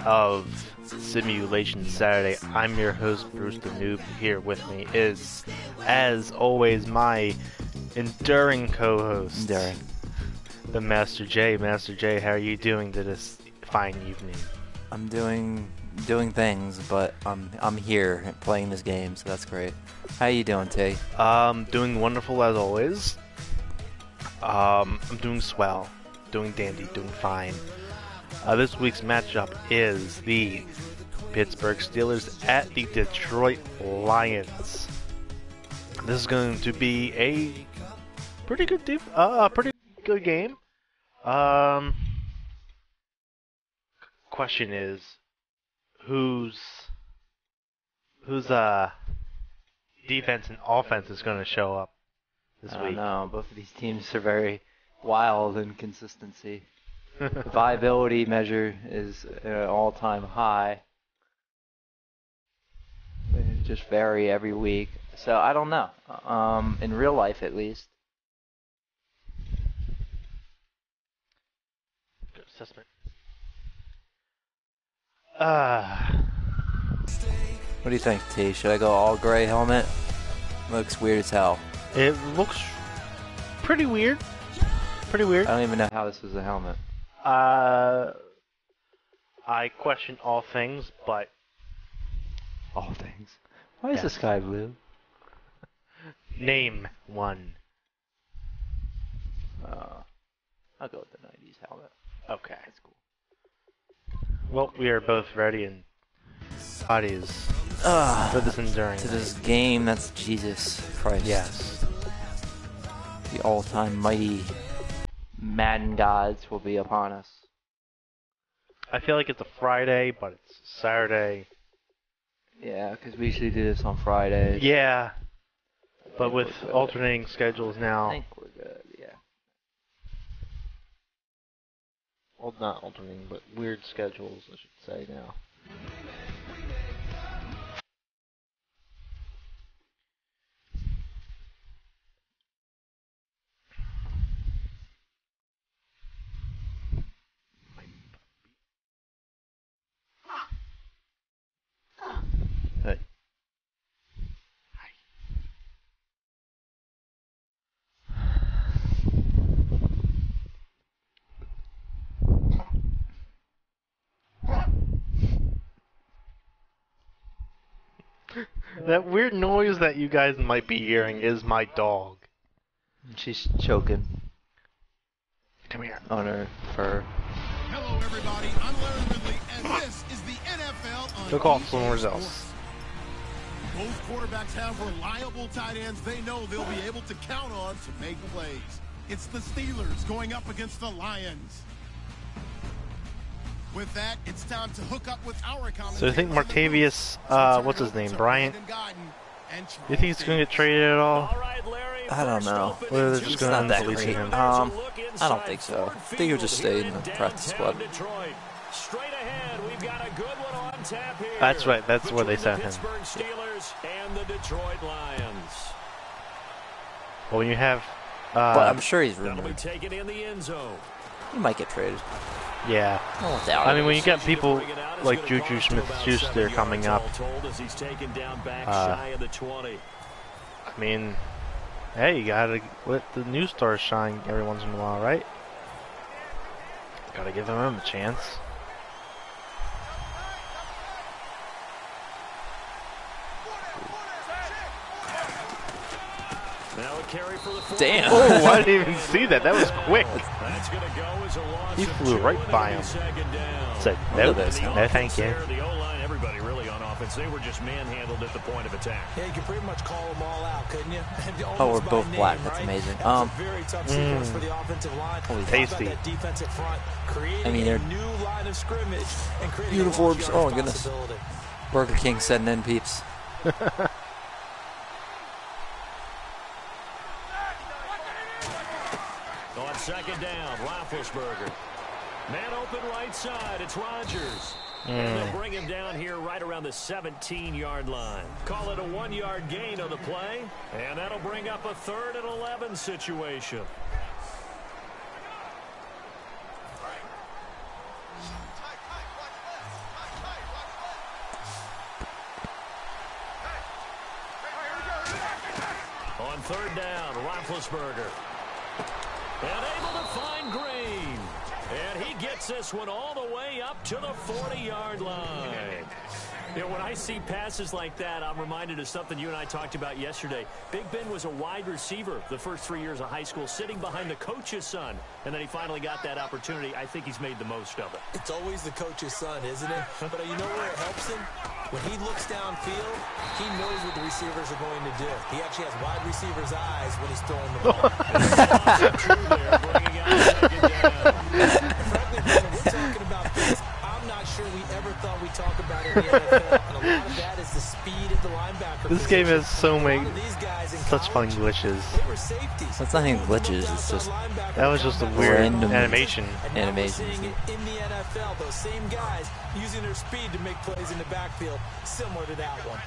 of Simulation Saturday. I'm your host, Bruce the Noob. Here with me is, as always, my enduring co-host, the Master J. Master J, how are you doing to this fine evening? I'm doing things, but I'm here playing this game, so that's great. How you doing, Tay? Doing wonderful as always. I'm doing swell, doing dandy, doing fine. This week's matchup is the Pittsburgh Steelers at the Detroit Lions. This is going to be a pretty good game. Question is, whose defense and offense is going to show up this week? I don't know. Both of these teams are very wild in consistency. The viability measure is at an all-time high. They just vary every week. So I don't know. In real life, at least. Good assessment. What do you think, T? Should I go all gray helmet? Looks weird as hell. It looks pretty weird. Pretty weird. I don't even know how this is a helmet. I question all things, but All things. Why is the sky blue? name one. I'll go with the 90s helmet. Okay. That's cool. Well, we are both ready and bodies for this enduring To this game, that's Jesus Christ. Yes. The all-time mighty Madden gods will be upon us. I feel like it's a Friday, but it's Saturday. Yeah, because we usually do this on Fridays. Yeah. But with alternating schedules I now. think we're good, yeah. Well, not alternating, but weird schedules, I should say now. Hey. That weird noise that you guys might be hearing is my dog. She's choking Come here. on her fur. Hello, everybody. I'm Larry Ridley, and this is the NFL on Go call EA somewhere Sports. else. Both quarterbacks have reliable tight ends they know they'll be able to count on to make plays. It's the Steelers going up against the Lions. With that, it's time to hook up with our commentators. So I think Martavius, what's his name, Bryant? You think he's going to get traded at all? I don't know. Or they're just He's going not to that release great. him? I don't think so. I think he'll just stay in the practice squad. Straight ahead, we've got a good one on tap here. That's right, that's where they Between sent the him. Pittsburgh Steelers and the Detroit Lions. Well, when you have, But I'm sure he's That'll be rumored. taken in the end zone. He might get traded. yeah. I don't doubt I it. mean, when you got people Bring it out, it's like gonna Juju cost him about Smith-Schuster 7 coming yards up, all told as he's taken down back Uh, shy of the 20. I mean, hey, you gotta let the new stars shine every once in a while, right? Gotta give them a chance. Now a carry for the Damn. Oh, I didn't even see that. That was quick. That's going to go as a loss. He of flew 2 right and by it'll him. be second down. Said, Look no, at this. no, thank you. There, the O-line, everybody really on offense. They were just manhandled at the point of attack. Yeah, you could pretty much call them all out, couldn't you? Oh, we're both black. That's amazing. That was a very tough sequence for the offensive line. Holy How about tasty. that defensive front, creating I mean, they're a new line of scrimmage and creating uniforms. a Oh, my goodness. possibility. Burger King setting in, peeps. On second down, Roethlisberger. Man open right side, it's Rodgers. And they'll bring him down here right around the 17-yard line. Call it a 1-yard gain on the play, and that'll bring up a 3rd and 11 situation. third down, Roethlisberger. And able to find Green. And he gets this one all the way up to the 40-yard line. You know, when I see passes like that, I'm reminded of something you and I talked about yesterday. Big Ben was a wide receiver the first 3 years of high school, sitting behind the coach's son. And then he finally got that opportunity. I think he's made the most of it. It's always the coach's son, isn't it? But you know where it helps him? When he looks downfield, he knows what the receivers are going to do. He actually has wide receivers' eyes when he's throwing the ball. Bringing out second down. Frankly, Brandon, we're talking about this. I'm not sure we ever thought we'd talk about it in the NFL. And a lot of that is the speed of the linebacker. This game has so many, such fun college, glitches. they were safeties. That's not even glitches. It's just That was just a weird Random animation. And now we're animations. seeing it in the NFL, those same guys using their speed to make plays in the backfield, similar to that one.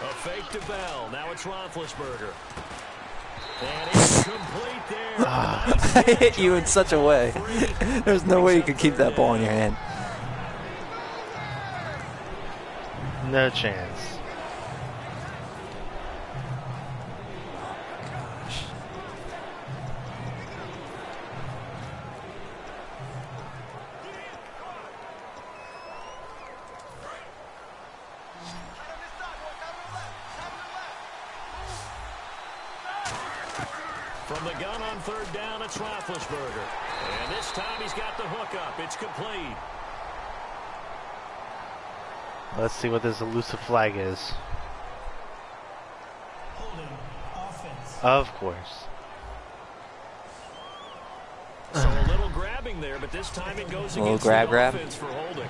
A fake to Bell. Now it's Roethlisberger. And it's complete there. I hit you in such a way. There's no way you could keep that ball in your hand. No chance. From the gun on third down, it's Roethlisberger. And this time he's got the hook up. It's complete. Let's see what this elusive flag is. Of course. So a little grabbing there, but this time it goes A little against grab, the grab. offense for holding.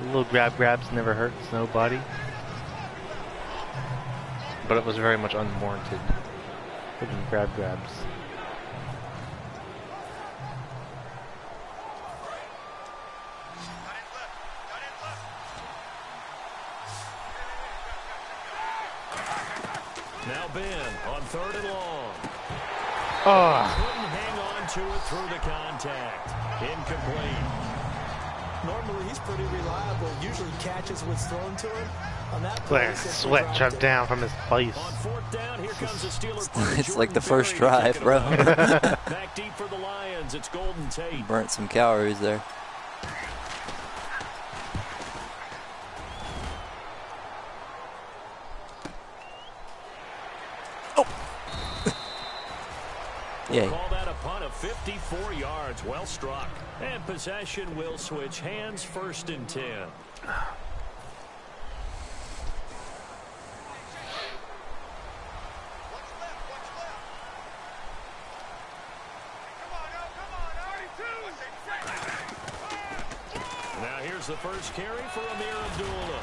Little grabs never hurts nobody. But it was very much unwarranted. Little grabs. Now Ben on third and long. Oh, Couldn't hang on to it through the contact. Incomplete. Normally, he's pretty reliable. Usually catches what's thrown to him. On that play, glad he simply sweat dropped dripped it. down from his face. On fourth down, here comes the Steeler. It's like the first drive, bro. Back deep for the Lions. It's Golden Tate. Burnt some calories there. We'll Yeah. call that a punt of 54 yards. Well struck. And possession will switch hands, 1st and 10. Now here's the first carry for Amir Abdullah.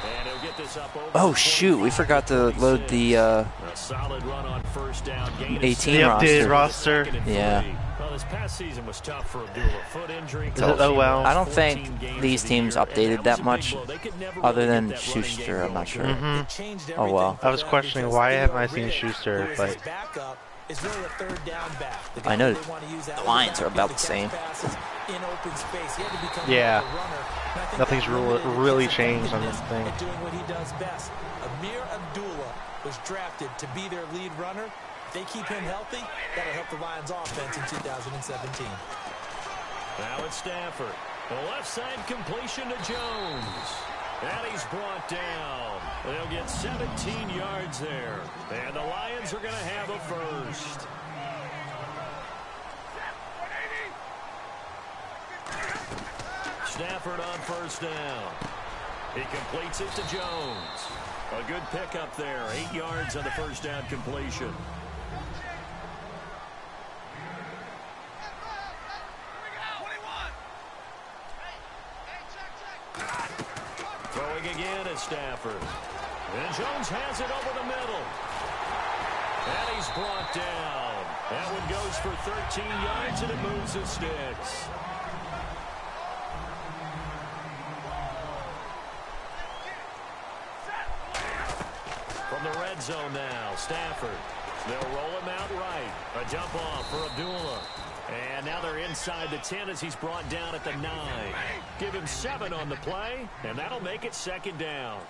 And he'll get this up over Oh shoot, we forgot to load the a solid run on first down. Gain of 18 The updated roster. roster. Yeah. Well, this past season was tough for Abdullah. Foot injury. Is it? Oh, well. I don't think these teams updated that much, other than Schuster. I'm not sure. It changed Oh, well. everything for I was them questioning because why they haven't are I seen rich, Schuster, whereas but his backup is really a third down back. The guy I know they want to use out the of Lions are backfield about to the same. catch passes in open space. He had to become Yeah. more of a runner. And I think Nothing's that limited really his changed on this effectiveness thing. at doing what he does best. Amir Abdullah was drafted to be their lead runner. If they keep him healthy, that'll help the Lions offense in 2017. Now it's Stafford. The left side completion to Jones. And he's brought down. They'll get 17 yards there. And the Lions are going to have a first. Stafford on first down. He completes it to Jones. A good pickup there. 8 yards on the first down completion. Throwing again is Stafford. And Jones has it over the middle. And he's brought down. That one goes for 13 yards, and it moves the sticks. From the red zone now, Stafford. They'll roll him out right. A jump off for Abdullah. And now they're inside the 10 as he's brought down at the 9. Give him 7 on the play, and that'll make it 2nd down.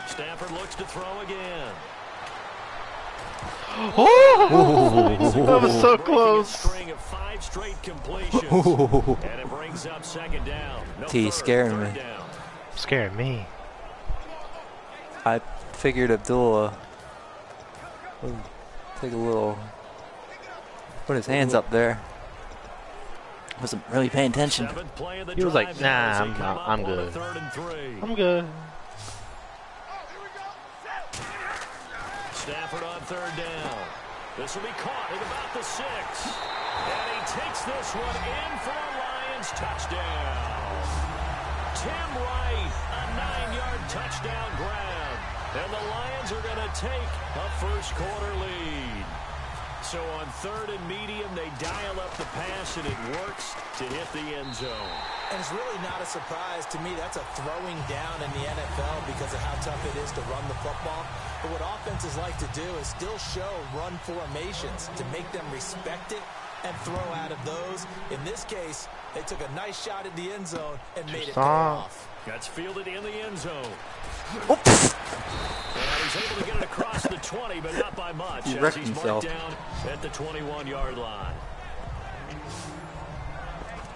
Stafford looks to throw again. Oh! That was so close. String of 5 straight completions. And it brings up 2nd down. No T scaring me. down. Scaring me. I figured Abdullah would take a little, put his hands up there. Wasn't really paying attention. He was like, nah, I'm good. I'm good. Stafford on 3rd down. This will be caught at about the 6. And he takes this one in for a Lions touchdown. Tim Wright, a 9-yard touchdown grab. And the Lions are going to take a first-quarter lead. So on 3rd and medium, they dial up the pass, and it works to hit the end zone. And it's really not a surprise to me. That's a throwing down in the NFL because of how tough it is to run the football. But what offenses like to do is still show run formations to make them respect it and throw out of those. In this case, they took a nice shot at the end zone and made it pay off. That's fielded in the end zone. Oops. And he's able to get it across the 20, but not by much. He as wrecked he's himself. marked down at the 21-yard line.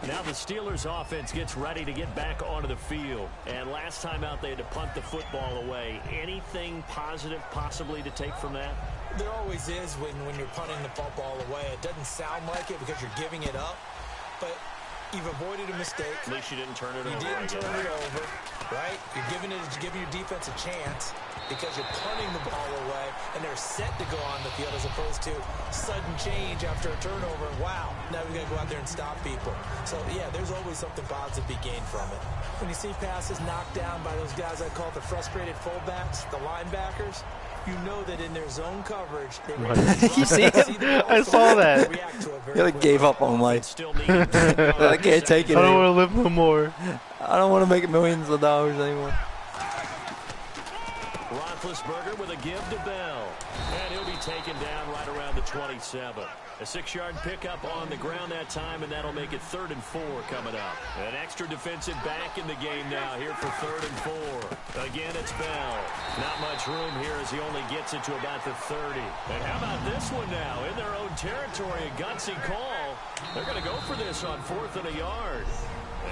Now the Steelers offense gets ready to get back onto the field. And last time out, they had to punt the football away. Anything positive possibly to take from that? There always is when you're punting the football away. It doesn't sound like it because you're giving it up, but you've avoided a mistake. At least you didn't turn it over. You didn't turn it over, right? You're giving your defense a chance because you're punting the ball away, and they're set to go on the field as opposed to sudden change after a turnover. Wow, now we've got to go out there and stop people. So, yeah, there's always something positive to be gained from it. When you see passes knocked down by those guys I call the frustrated fullbacks, the linebackers, you know that in their zone coverage, they You see it? I saw that. I gave up on life. I can't take it I don't anymore. want to live no more. I don't want to make millions of dollars anymore. Roethlisberger with a give to Bell. And he'll be taken down right around the 27. A 6-yard pickup on the ground that time, and that'll make it 3rd and 4 coming up. An extra defensive back in the game now here for 3rd and 4. Again, it's Bell. Not much room here as he only gets it to about the 30. And how about this one now? In their own territory, a gutsy call. They're going to go for this on 4th and a yard.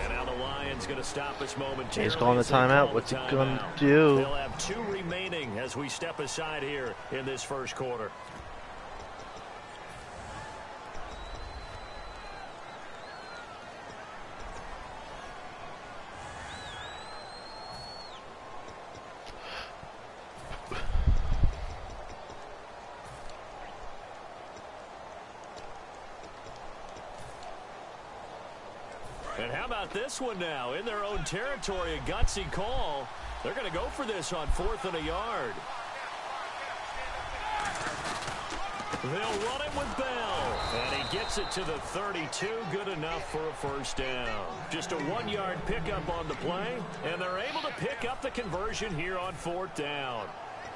And now the Lions going to stop this momentarily. He's calling the timeout. What's he going to do? They'll have 2 remaining as we step aside here in this first quarter. And how about this one now? In their own territory, a gutsy call. They're going to go for this on 4th and a yard. They'll run it with Bell. And he gets it to the 32. Good enough for a first down. Just a 1-yard pickup on the play. And they're able to pick up the conversion here on 4th down.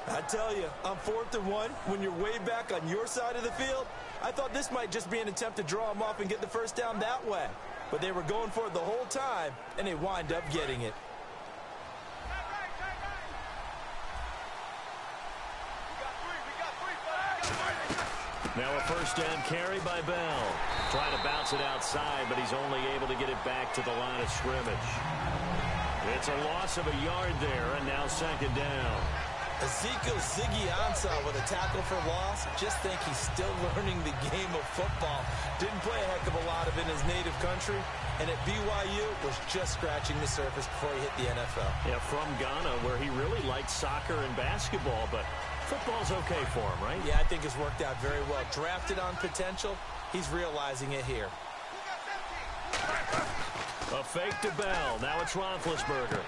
I tell you, on 4th and 1, when you're way back on your side of the field, I thought this might just be an attempt to draw them off and get the first down that way. But they were going for it the whole time, and they wind up getting it. Now a first down carry by Bell. Trying to bounce it outside, but he's only able to get it back to the line of scrimmage. It's a loss of a yard there, and now 2nd down. Ezekiel Ziggy Ansah with a tackle for loss. Just think he's still learning the game of football. Didn't play a heck of a lot of it in his native country. And at BYU, was just scratching the surface before he hit the NFL. Yeah, from Ghana, where he really liked soccer and basketball, but football's okay for him, right? Yeah, I think it's worked out very well. Drafted on potential, he's realizing it here. A fake to Bell. Now it's Roethlisberger.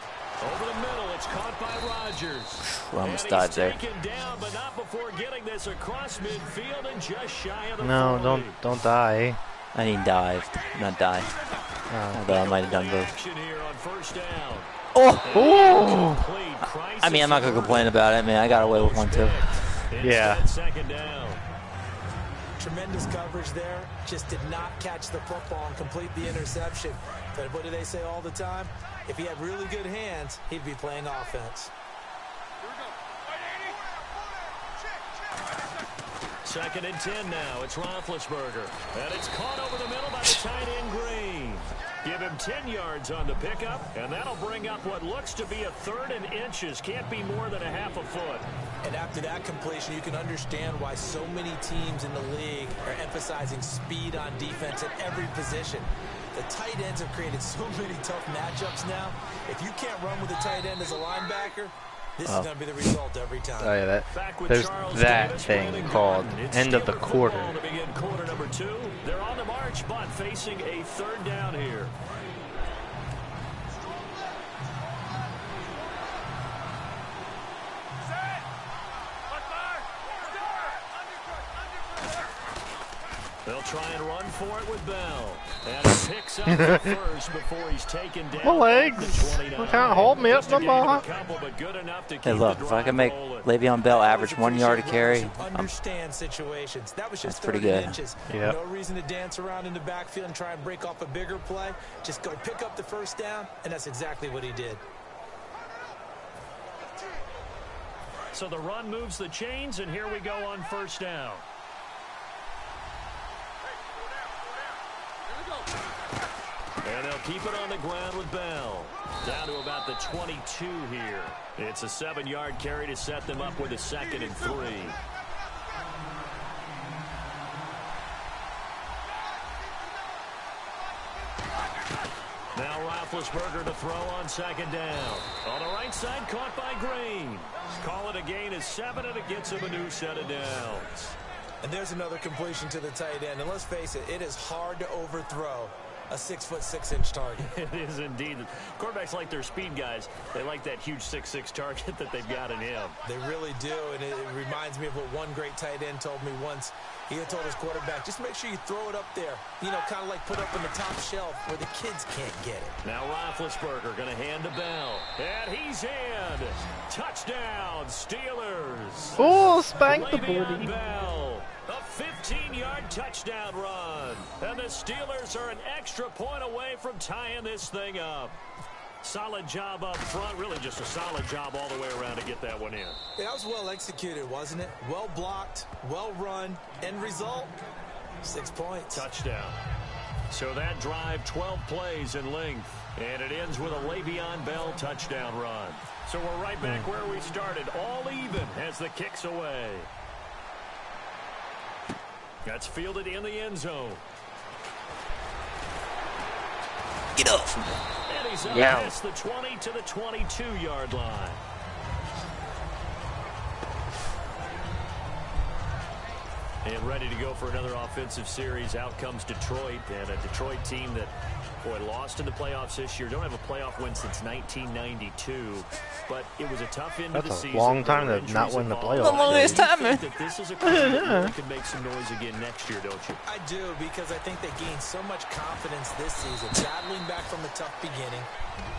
Over the middle, it's caught by Rodgers. Almost died there. Taken down, but not before getting this across midfield and just shy of the No, 40. don't die. And he dived, not died. Although I might have done both. Action here on first down. Oh! I mean, I'm not going to complain about it. I mean, I got away with one, too. Yeah. Instead, 2nd down. tremendous coverage there. Just did not catch the football and complete the interception. But what do they say all the time? If he had really good hands, he'd be playing offense. Second and 10 now. It's Roethlisberger. And it's caught over the middle by the tight end Green. Give him 10 yards on the pickup, and that'll bring up what looks to be a 3rd and inches. Can't be more than a half a foot. And after that completion, you can understand why so many teams in the league are emphasizing speed on defense at every position. The tight ends have created so many tough matchups now. If you can't run with a tight end as a linebacker, this is going to be the result every time. Oh yeah, there's that thing called end of the quarter. To begin quarter number 2. They're on the march, but facing a 3rd down here. They'll try and run for it with Bell. And he picks up the first before he's taken down. My legs. You can't hold me up the ball. Hey, look, if I can make Le'Veon Bell average 1 yard a carry, Understand situations. That was just that's pretty 30 good. inches. Yep. No reason to dance around in the backfield and try and break off a bigger play. Just go pick up the first down, and that's exactly what he did. So the run moves the chains, and here we go on 1st down. And they'll keep it on the ground with Bell. Down to about the 22 here. It's a 7-yard carry to set them up with a 2nd and 3. Now Roethlisberger to throw on 2nd down. On the right side, caught by Green. Call it a gain of 7, and it gets him a new set of downs. And there's another completion to the tight end. And let's face it, it is hard to overthrow a 6'6" target. It is indeed. Quarterbacks like their speed guys. They like that huge 6'6" target that they've got in him. They really do, and it reminds me of what one great tight end told me once. He had told his quarterback, just make sure you throw it up there. You know, kind of like put up on the top shelf where the kids can't get it. Now Roethlisberger going to hand to Bell. And he's in. Touchdown, Steelers. Oh, spank the Le'Veon booty. Bell. A 15-yard touchdown run. And the Steelers are an extra point away from tying this thing up. Solid job up front. Really just a solid job all the way around to get that one in. Yeah, that was well executed, wasn't it? Well blocked, well run. End result, 6 points. Touchdown. So that drive, 12 plays in length. And it ends with a Le'Veon Bell touchdown run. So we're right back where we started. All even as the kick's away. That's fielded in the end zone. Get up. And he's up Yeah. past the 20 to the 22-yard line. And ready to go for another offensive series. Out comes Detroit, and a Detroit team that, boy, lost in the playoffs this year. Don't have a playoff win since 1992, but it was a tough end of the That's season. a long time There to were not injuries win the involved. playoffs. The longest time, You man. think that this is a team that really could make some noise again next year, don't you? I do, because I think they gained so much confidence this season, battling back from a tough beginning,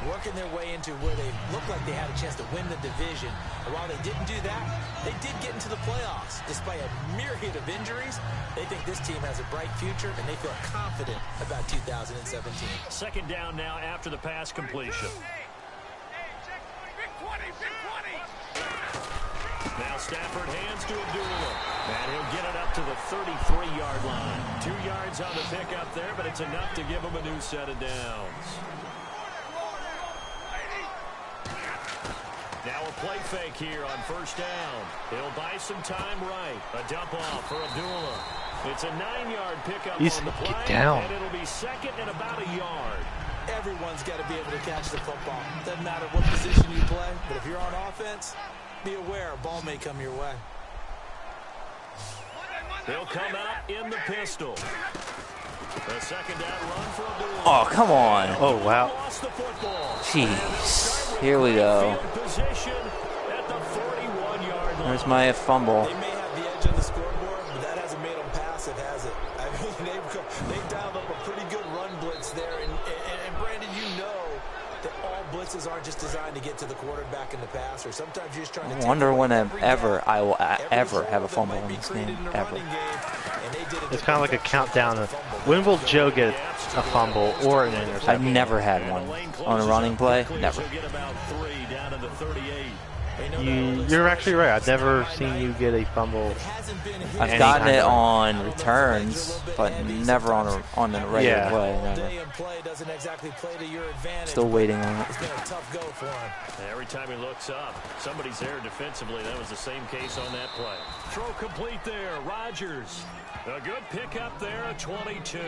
working their way into where they looked like they had a chance to win the division. And while they didn't do that, they did get into the playoffs. Despite a myriad of injuries, they think this team has a bright future, and they feel confident about 2017. 2nd down now after the pass completion. Now Stafford hands to Abdullah. And he'll get it up to the 33-yard line. 2 yards on the pickup there, but it's enough to give him a new set of downs. Now a play fake here on 1st down. He'll buy some time right. A dump off for Abdullah. It's a 9-yard pickup on the play. Get down. And it'll be 2nd and about a yard. Everyone's got to be able to catch the football. Doesn't matter what position you play, but if you're on offense, be aware a ball may come your way. They'll come out in the pistol. A 2nd down run for Abdullah. Oh, come on. Oh, wow. Lost the football. Jeez. Here we go. Field position at the 41-yard line. There's my fumble. They may have the edge on the scoreboard, but that hasn't made them passive, has it? I mean, they've dialed up a pretty good run blitz there. And Brandon, you know that all blitzes aren't just designed to get to the quarterback in the passer. Sometimes you're just trying to I wonder when every ever gap, I will every ever hole have a that fumble might in be this created game. in a Ever. running game, and they It's kind of like a countdown of when will Joe get a fumble or an interception? I've never had one on a running play. Never. You're actually right. I've never seen you get a fumble. I've gotten it on returns, but never on a regular play. Never. Still waiting on it. Every time he looks up, somebody's there defensively. That was the same case on that play. Throw complete there. Rodgers. A good pickup there at 22.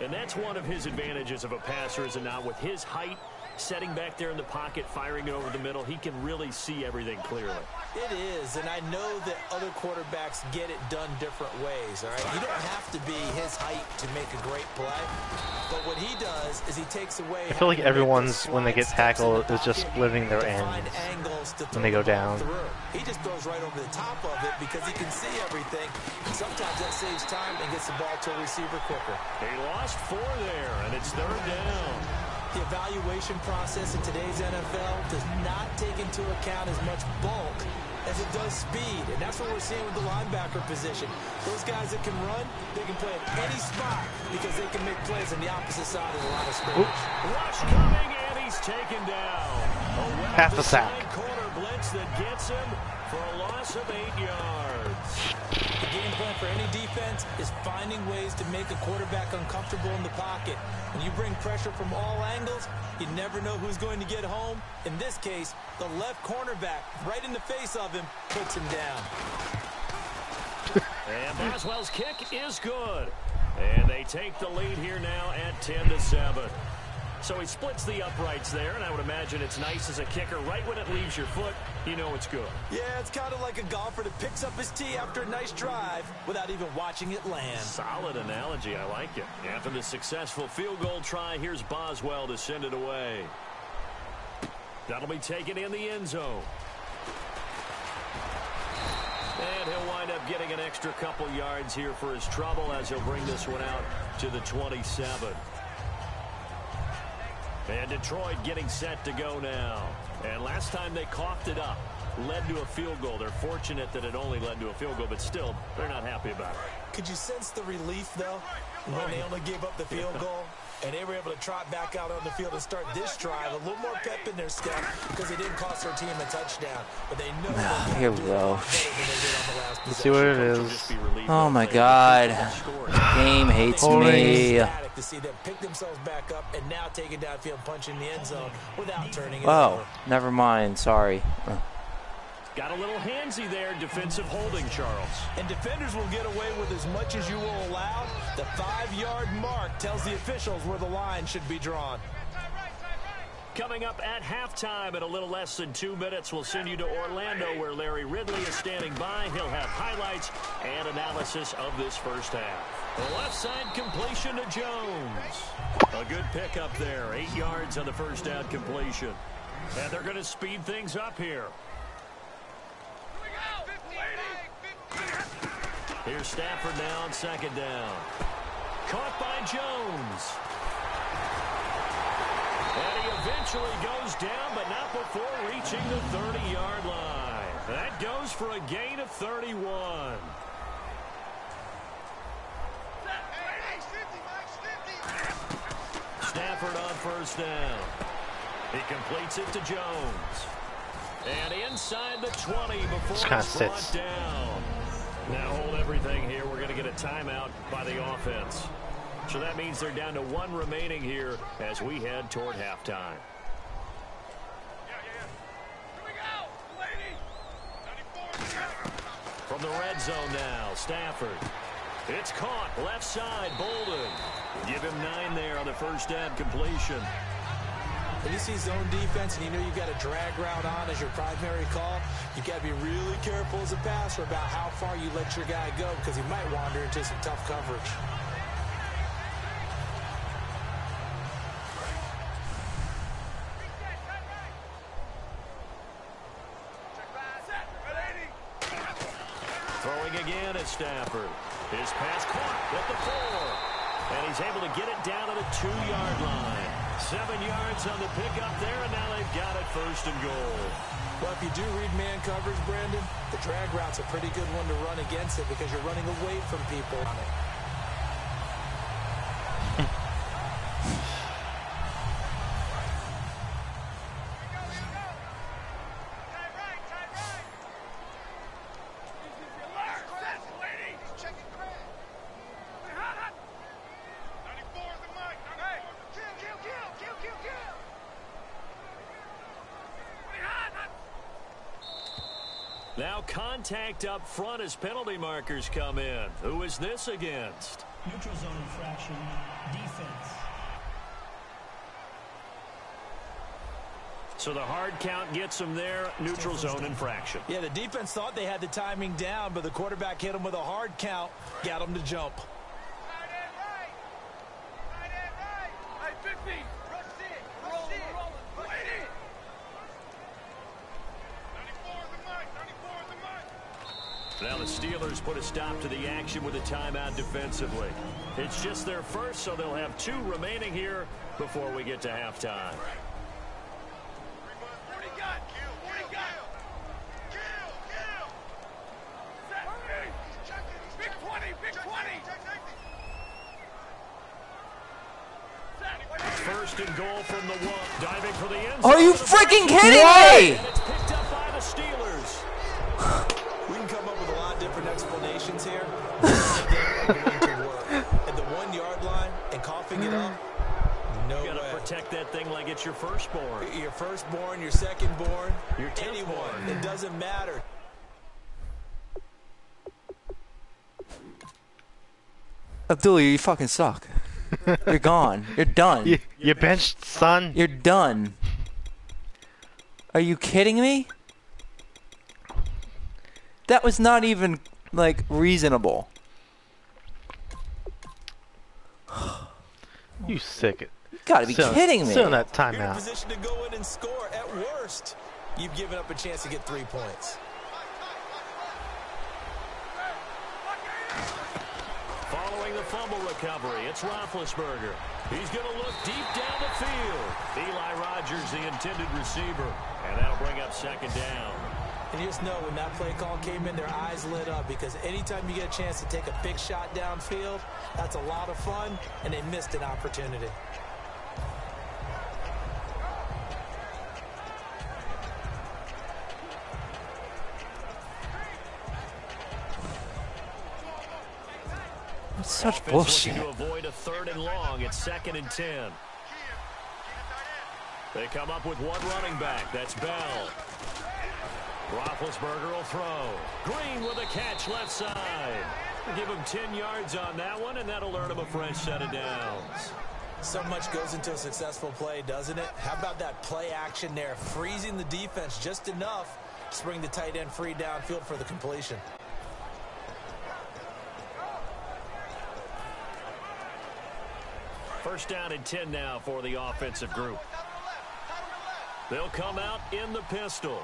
And that's one of his advantages of a passer, is it not? With his height, setting back there in the pocket, firing it over the middle, he can really see everything clearly. It is, and I know that other quarterbacks get it done different ways, all right? You don't have to be his height to make a great play, but what he does is he takes away... I feel like everyone's, when they get tackled, is just splitting their ends when they go down. He just throws right over the top of it because he can see everything, and sometimes that saves time and gets the ball to a receiver quicker. He lost 4 there, and it's 3rd down. The evaluation process in today's NFL does not take into account as much bulk as it does speed, and that's what we're seeing with the linebacker position. Those guys that can run, they can play at any spot because they can make plays on the opposite side of the line of scrimmage. Rush coming, and he's taken down. Half a sack. Corner blitz that gets him for a loss of 8 yards. The game plan for any defense is finding ways to make a quarterback uncomfortable in the pocket. When you bring pressure from all angles, you never know who's going to get home. In this case, the left cornerback, right in the face of him, puts him down. And Boswell's kick is good. And they take the lead here now at 10-7. So he splits the uprights there, and I would imagine it's nice as a kicker. Right when it leaves your foot, you know it's good. Yeah, it's kind of like a golfer that picks up his tee after a nice drive without even watching it land. Solid analogy. I like it. After the successful field goal try, here's Boswell to send it away. That'll be taken in the end zone. And he'll wind up getting an extra couple yards here for his trouble as he'll bring this one out to the 27. And Detroit getting set to go now. And last time they coughed it up, led to a field goal. They're fortunate that it only led to a field goal, but still, they're not happy about it. Could you sense the relief, though, when they only gave up the field goal? And they were able to trot back out on the field and start this drive. A little more pep in their step because it didn't cost their team a touchdown. But they know here we go. Let's see what it is. Oh my God. Game hates me. To see them pick themselves back up and now take it downfield, punch in the end zone without turning it over. Never mind. Sorry. Got a little handsy there, defensive holding, Charles. And defenders will get away with as much as you will allow. The 5-yard mark tells the officials where the line should be drawn. Coming up at halftime in a little less than 2 minutes, we'll send you to Orlando where Larry Ridley is standing by. He'll have highlights and analysis of this first half. The left side completion to Jones. A good pickup there. 8 yards on the first down completion. And they're going to speed things up here. Here's Stafford now on 2nd down. Caught by Jones. And he eventually goes down, but not before reaching the 30-yard line. That goes for a gain of 31. Stafford on 1st down. He completes it to Jones. And inside the 20 before it's brought down. Now hold everything here. We're going to get a timeout by the offense. So that means they're down to 1 remaining here as we head toward halftime. From the red zone now, Stafford. It's caught, left side, Bolden. Give him 9 there on the first down completion. When you see zone defense and you know you've got a drag route on as your primary call, you've got to be really careful as a passer about how far you let your guy go because he might wander into some tough coverage. Throwing again at Stafford. His pass caught at the 4. And he's able to get it down to the 2-yard line. 7 yards on the pickup there, and now they've got it 1st and goal. Well, if you do read man coverage, Brandon, the drag route's a pretty good one to run against it because you're running away from people on it. Now contact up front as penalty markers come in. Who is this against? Neutral zone infraction, defense. So the hard count gets them there, neutral zone infraction. Yeah, the defense thought they had the timing down, but the quarterback hit them with a hard count, got them to jump. Now the Steelers put a stop to the action with a timeout defensively. It's just their first, so they'll have 2 remaining here before we get to halftime. First and goal from the 1, diving for the end zone. Are you freaking kidding me? And it's picked up by the Steelers. We can come up with a lot of different explanations here. At the 1 yard line and coughing it up, no You got to way. protect that thing like it's your firstborn. Your firstborn, your secondborn, Your anyone. It doesn't matter. Abdullah, you fucking suck. You're gone. You're done. You benched, son. You're done. Are you kidding me? That was not even, like, reasonable. You sick. You gotta be kidding me. Still in that You're in a timeout. position to go in and score. At worst, you've given up a chance to get 3 points. Following the fumble recovery, it's Roethlisberger. He's going to look deep down the field. Eli Rogers, the intended receiver. And that'll bring up 2nd down. And you just know when that play call came in, their eyes lit up because anytime you get a chance to take a big shot downfield, that's a lot of fun, and they missed an opportunity. That's such Offense bullshit. looking to avoid a 3rd and long. It's 2nd and 10. They come up with 1 running back. That's Bell. Roethlisberger will throw. Green with a catch left side. Give him 10 yards on that one, and that'll earn him a fresh set of downs. So much goes into a successful play, doesn't it? How about that play action there, freezing the defense just enough to bring the tight end free downfield for the completion. First down and 10 now for the offensive group. They'll come out in the pistol.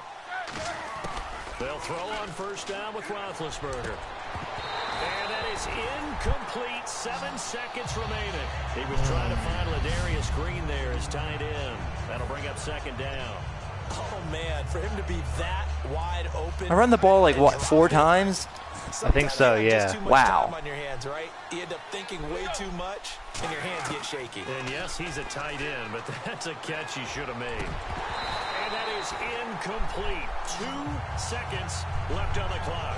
They'll throw on first down with Roethlisberger. And that is incomplete. 7 seconds remaining. He was trying to find Ladarius Green there as tight end. That'll bring up 2nd down. Oh, man, for him to be that wide open. I run the ball like, what, 4 times? I think so, yeah. Wow. On your hands, right? You end up thinking way too much, and your hands get shaky. And yes, he's a tight end, but that's a catch he should have made. And that is incomplete. 2 seconds left on the clock.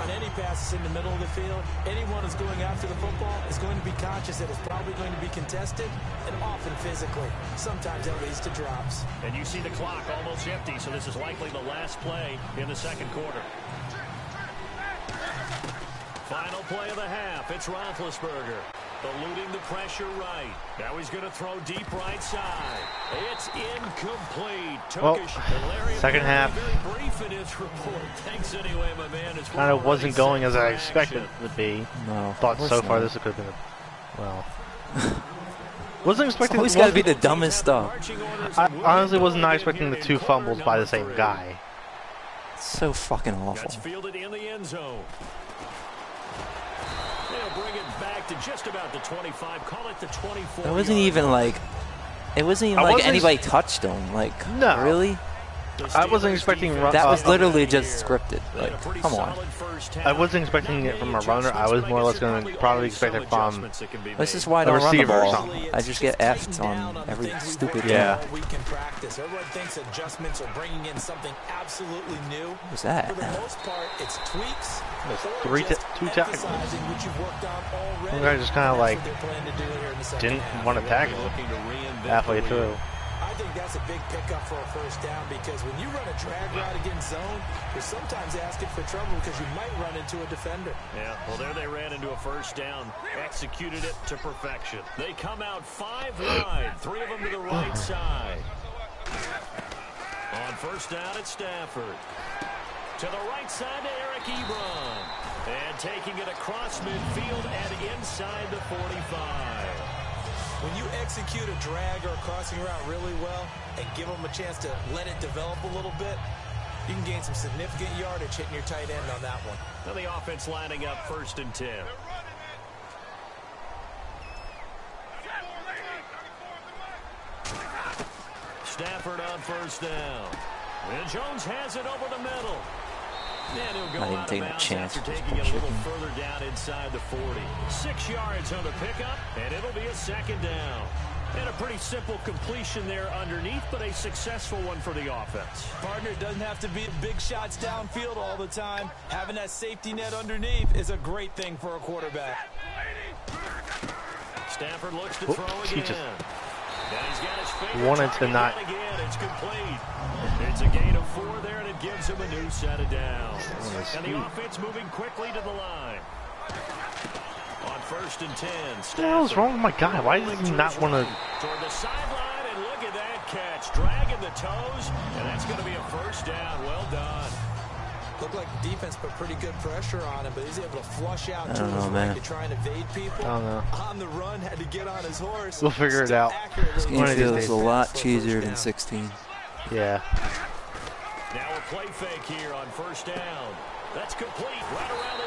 On any passes in the middle of the field, anyone who's going after the football is going to be conscious that it's probably going to be contested, and often physically. Sometimes that leads to drops. And you see the clock almost empty, so this is likely the last play in the 2nd quarter. Final play of the half. It's Roethlisberger. Eluding the pressure right. Now he's going to throw deep right side. It's incomplete. Well, Larry, second half. Very brief in his report. Thanks anyway, my man. Kind of wasn't going as I expected it to be. No. Thought so far this could have been, well. Wasn't expecting. Always got to be the dumbest stuff. I honestly was not expecting the 2 fumbles by the same guy. It's so fucking That's awful. fielded in the end zone. They'll bring it back to just about the 25. Call it the 24. That wasn't even like It wasn't even like anybody touched him. Like, no. Really? I wasn't expecting that was literally just scripted. Like, come on. I wasn't expecting it from a runner. I was more or less going to probably expect it from this is why I don't run the ball. I just get effed on every stupid thing. Yeah. We can practice. Everyone thinks adjustments are bringing in something absolutely new. What's that? For the most part, it's tweaks. Two tackles. One guy just kind of like didn't want to tackle halfway through. I think that's a big pickup for a first down because when you run a drag route against zone, you're sometimes asking for trouble because you might run into a defender. Yeah, well, there they ran into a first down, executed it to perfection. They come out 5 wide, 3 of them to the right side. On first down, it's Stafford. To the right side to Eric Ebron. And taking it across midfield and inside the 45. When you execute a drag or a crossing route really well and give them a chance to let it develop a little bit, you can gain some significant yardage hitting your tight end on that one. Now the offense lining up 1st and 10. Stafford on first down. And Jones has it over the middle. And he'll go out of bounds after taking it a little further down inside the 40. 6 yards on the pickup, and it'll be a 2nd down. And a pretty simple completion there underneath, but a successful one for the offense. Partner, it doesn't have to be big shots downfield all the time. Having that safety net underneath is a great thing for a quarterback. Stafford looks to throw again. And he's got his finger wanted to not. Again, it's complete. It's a gain of 4 there, and it gives him a new set of downs. And the offense moving quickly to the line. On 1st and 10. What the hell is wrong with my guy? Why does he not want to? Toward the sideline, and look at that catch. Dragging the toes, and that's going to be a first down. Well done. Looked like the defense put pretty good pressure on him, but he's able to flush out to his right to try and evade people. I don't know. On the run, had to get on his horse. We'll figure it out. This game feels a lot cheesier than 16. Yeah. Now a play fake here on first down. That's complete right around the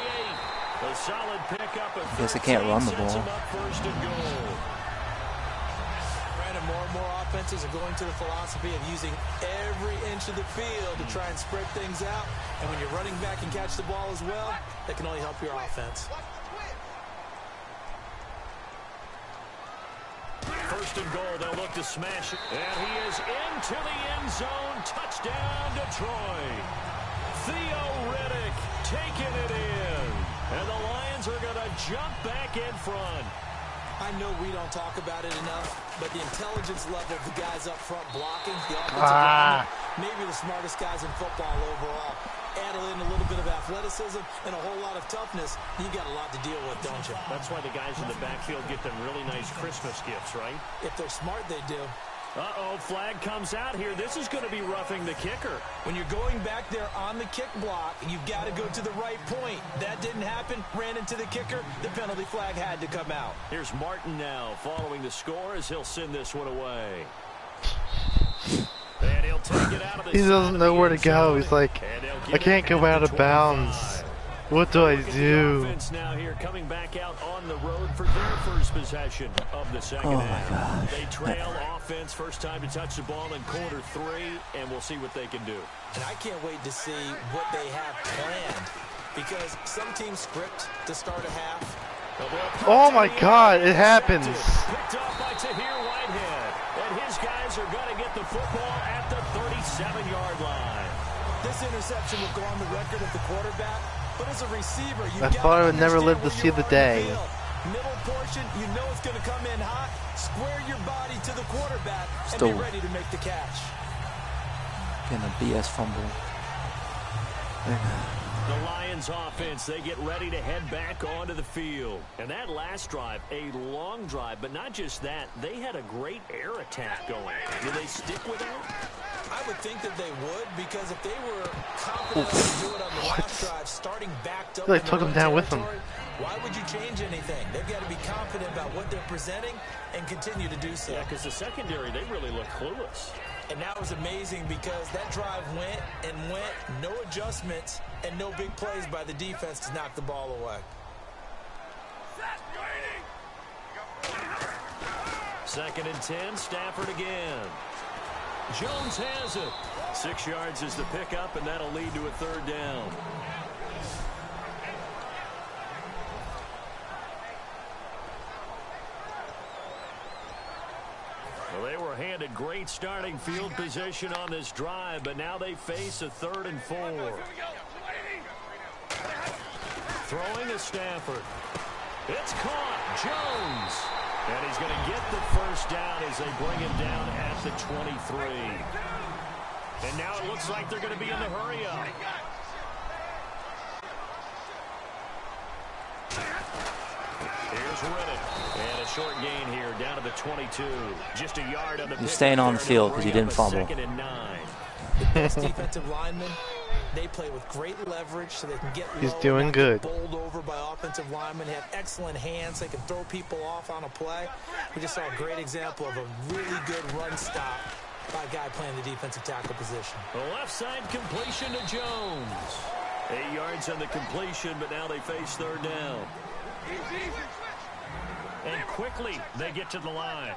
8. A solid pickup. I guess I can't run the ball. First and goal. Brandon, more and more offenses are going to the philosophy of using every inch of the field to try and spread things out. And when you're running back and catch the ball as well, that can only help your offense. First and goal, they'll look to smash it. And he is into the end zone. Touchdown, Detroit. Theo Riddick taking it in. And the Lions are going to jump back in front. I know we don't talk about it enough, but the intelligence level of the guys up front blocking, the offensive line, maybe the smartest guys in football overall. Add in a little bit of athleticism and a whole lot of toughness, you got a lot to deal with, don't you? That's why the guys in the backfield get them really nice Christmas gifts, right? If they're smart, they do. Uh-oh, flag comes out here. This is going to be roughing the kicker. When you're going back there on the kick block, you've got to go to the right point. That didn't happen. Ran into the kicker. The penalty flag had to come out. Here's Martin now following the score as he'll send this one away. And he'll take it out of the He doesn't know where to go. He's like, I can't go out of bounds. What do I do? Offense now here coming back out on the road for their first possession of the second half. God. They trail offense, first time to touch the ball in quarter 3, and we'll see what they can do. And I can't wait to see what they have planned, because some teams script to start a half. Oh my God, it happens. Picked off by Tahir Whitehead, and his guys are going to get the football at the 37-yard line. This interception will go on the record of the quarterback. But as a receiver, I thought I would never live to see the day. Middle portion, you know it's going to come in hot. Square your body to the quarterback and be ready to make the catch. Getting a BS fumble. The Lions offense, they get ready to head back onto the field. And that last drive, a long drive, but not just that, they had a great air attack going. Do they stick with that? I would think that they would, because if they were confident to do it on the last drive, starting backed up, they took them down with them. Why would you change anything? They've got to be confident about what they're presenting and continue to do so. Yeah, because the secondary, they really look clueless. And that was amazing because that drive went and went, no adjustments and no big plays by the defense to knock the ball away. 2nd and 10, Stafford again. Jones has it. 6 yards is the pickup, and that'll lead to a 3rd down. Well, they were handed great starting field position on this drive, but now they face a 3rd and 4. Throwing to Stafford. It's caught. Jones. And he's going to get the 1st down as they bring him down at the 23. And now it looks like they're going to be in the hurry-up. Here's Riddick. And a short gain here down to the 22. Just a yard on the He's staying on the field because he didn't fumble. 2nd and 9. The best defensive linemen, they play with great leverage so they can get low. He's doing good. Bowled over by offensive linemen. They have excellent hands. They can throw people off on a play. We just saw a great example of a really good run stop by a guy playing the defensive tackle position. The left side completion to Jones. 8 yards on the completion, but now they face 3rd down. And quickly they get to the line.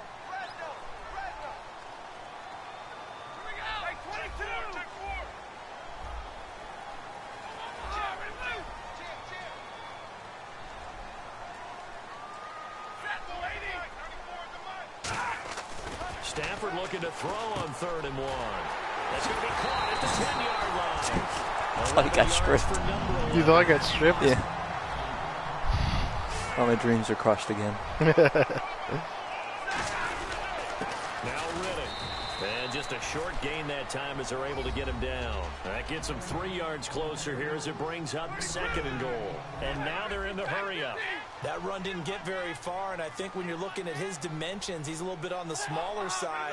Stafford looking to throw on 3rd and 1. That's going to be caught at the 10-yard line. I thought he got stripped. You thought I got stripped? Yeah. All my dreams are crushed again. Now Riddick. And just a short gain that time as they're able to get him down. That gets him 3 yards closer here as it brings up 2nd and goal. And now they're in the hurry-up. That run didn't get very far, and I think when you're looking at his dimensions, he's a little bit on the smaller side.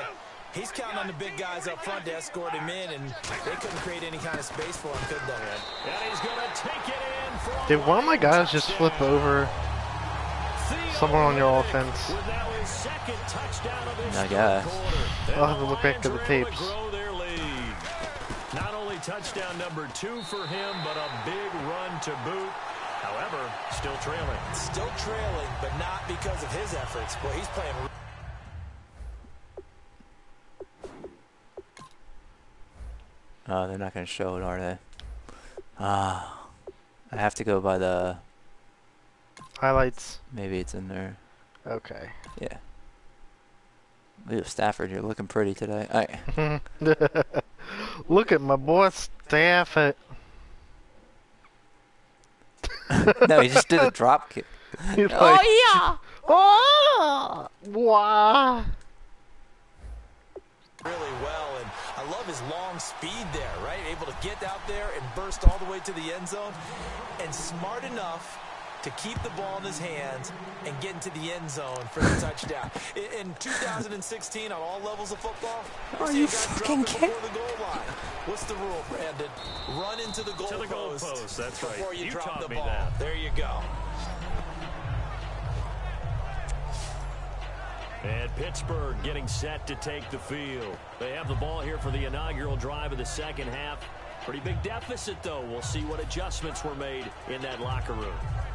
He's counting on the big guys up front to escort him in, and they couldn't create any kind of space for him, could they? And he's going to take it in for Did one of my guys just flip over someone on your offense? I guess. I'll have to look back at the tapes. Not only touchdown number 2 for him, but a big run to boot. However, still trailing. Still trailing, but not because of his efforts. Boy, he's playing. They're not going to show it, are they? I have to go by the highlights. Maybe it's in there. Okay. Yeah. Ooh, Stafford, you're looking pretty today. All right. Look at my boy Stafford. No, he just did a drop kick. Like, oh, yeah. Oh, wow. Really well, and I love his long speed there, right? Able to get out there and burst all the way to the end zone, and smart enough to keep the ball in his hands and get into the end zone for the touchdown. In 2016, on all levels of football, are you fucking kidding? The goal line. What's the rule, Brandon? Run into the goal post. That's right. Before you drop the me ball. that. There you go. And Pittsburgh getting set to take the field. They have the ball here for the inaugural drive of the 2nd half. Pretty big deficit, though. We'll see what adjustments were made in that locker room.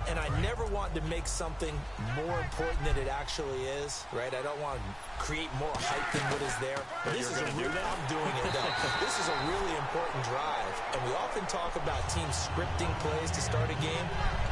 And I never want to make something more important than it actually is, right? I don't want to create more hype than what is there. But this is I'm doing it, though. This is a really important drive. And we often talk about teams scripting plays to start a game.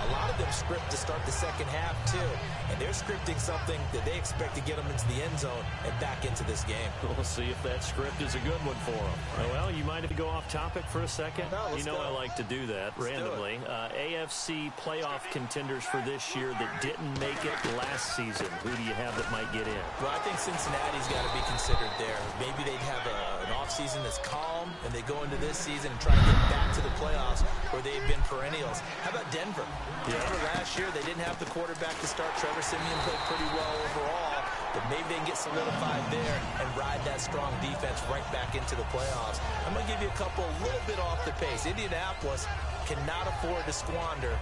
A lot of them script to start the 2nd half, too. And they're scripting something that they expect to get them into the end zone and back into this game. We'll see if that script is a good one for them. Well, you mind if you go off topic for a second? No, you know I like to do that randomly. AFC playoff contenders for this year that didn't make it last season. Who do you have that might get in? Well, I think Cincinnati's got to be considered there. Maybe they'd have an offseason that's calm, and they go into this season and try to get back to the playoffs where they've been perennials. How about Denver? Denver last year, they didn't have the quarterback to start. Trevor Siemian played pretty well overall, but maybe they can get solidified there and ride that strong defense right back into the playoffs. I'm going to give you a couple a little bit off the pace. Indianapolis cannot afford to squander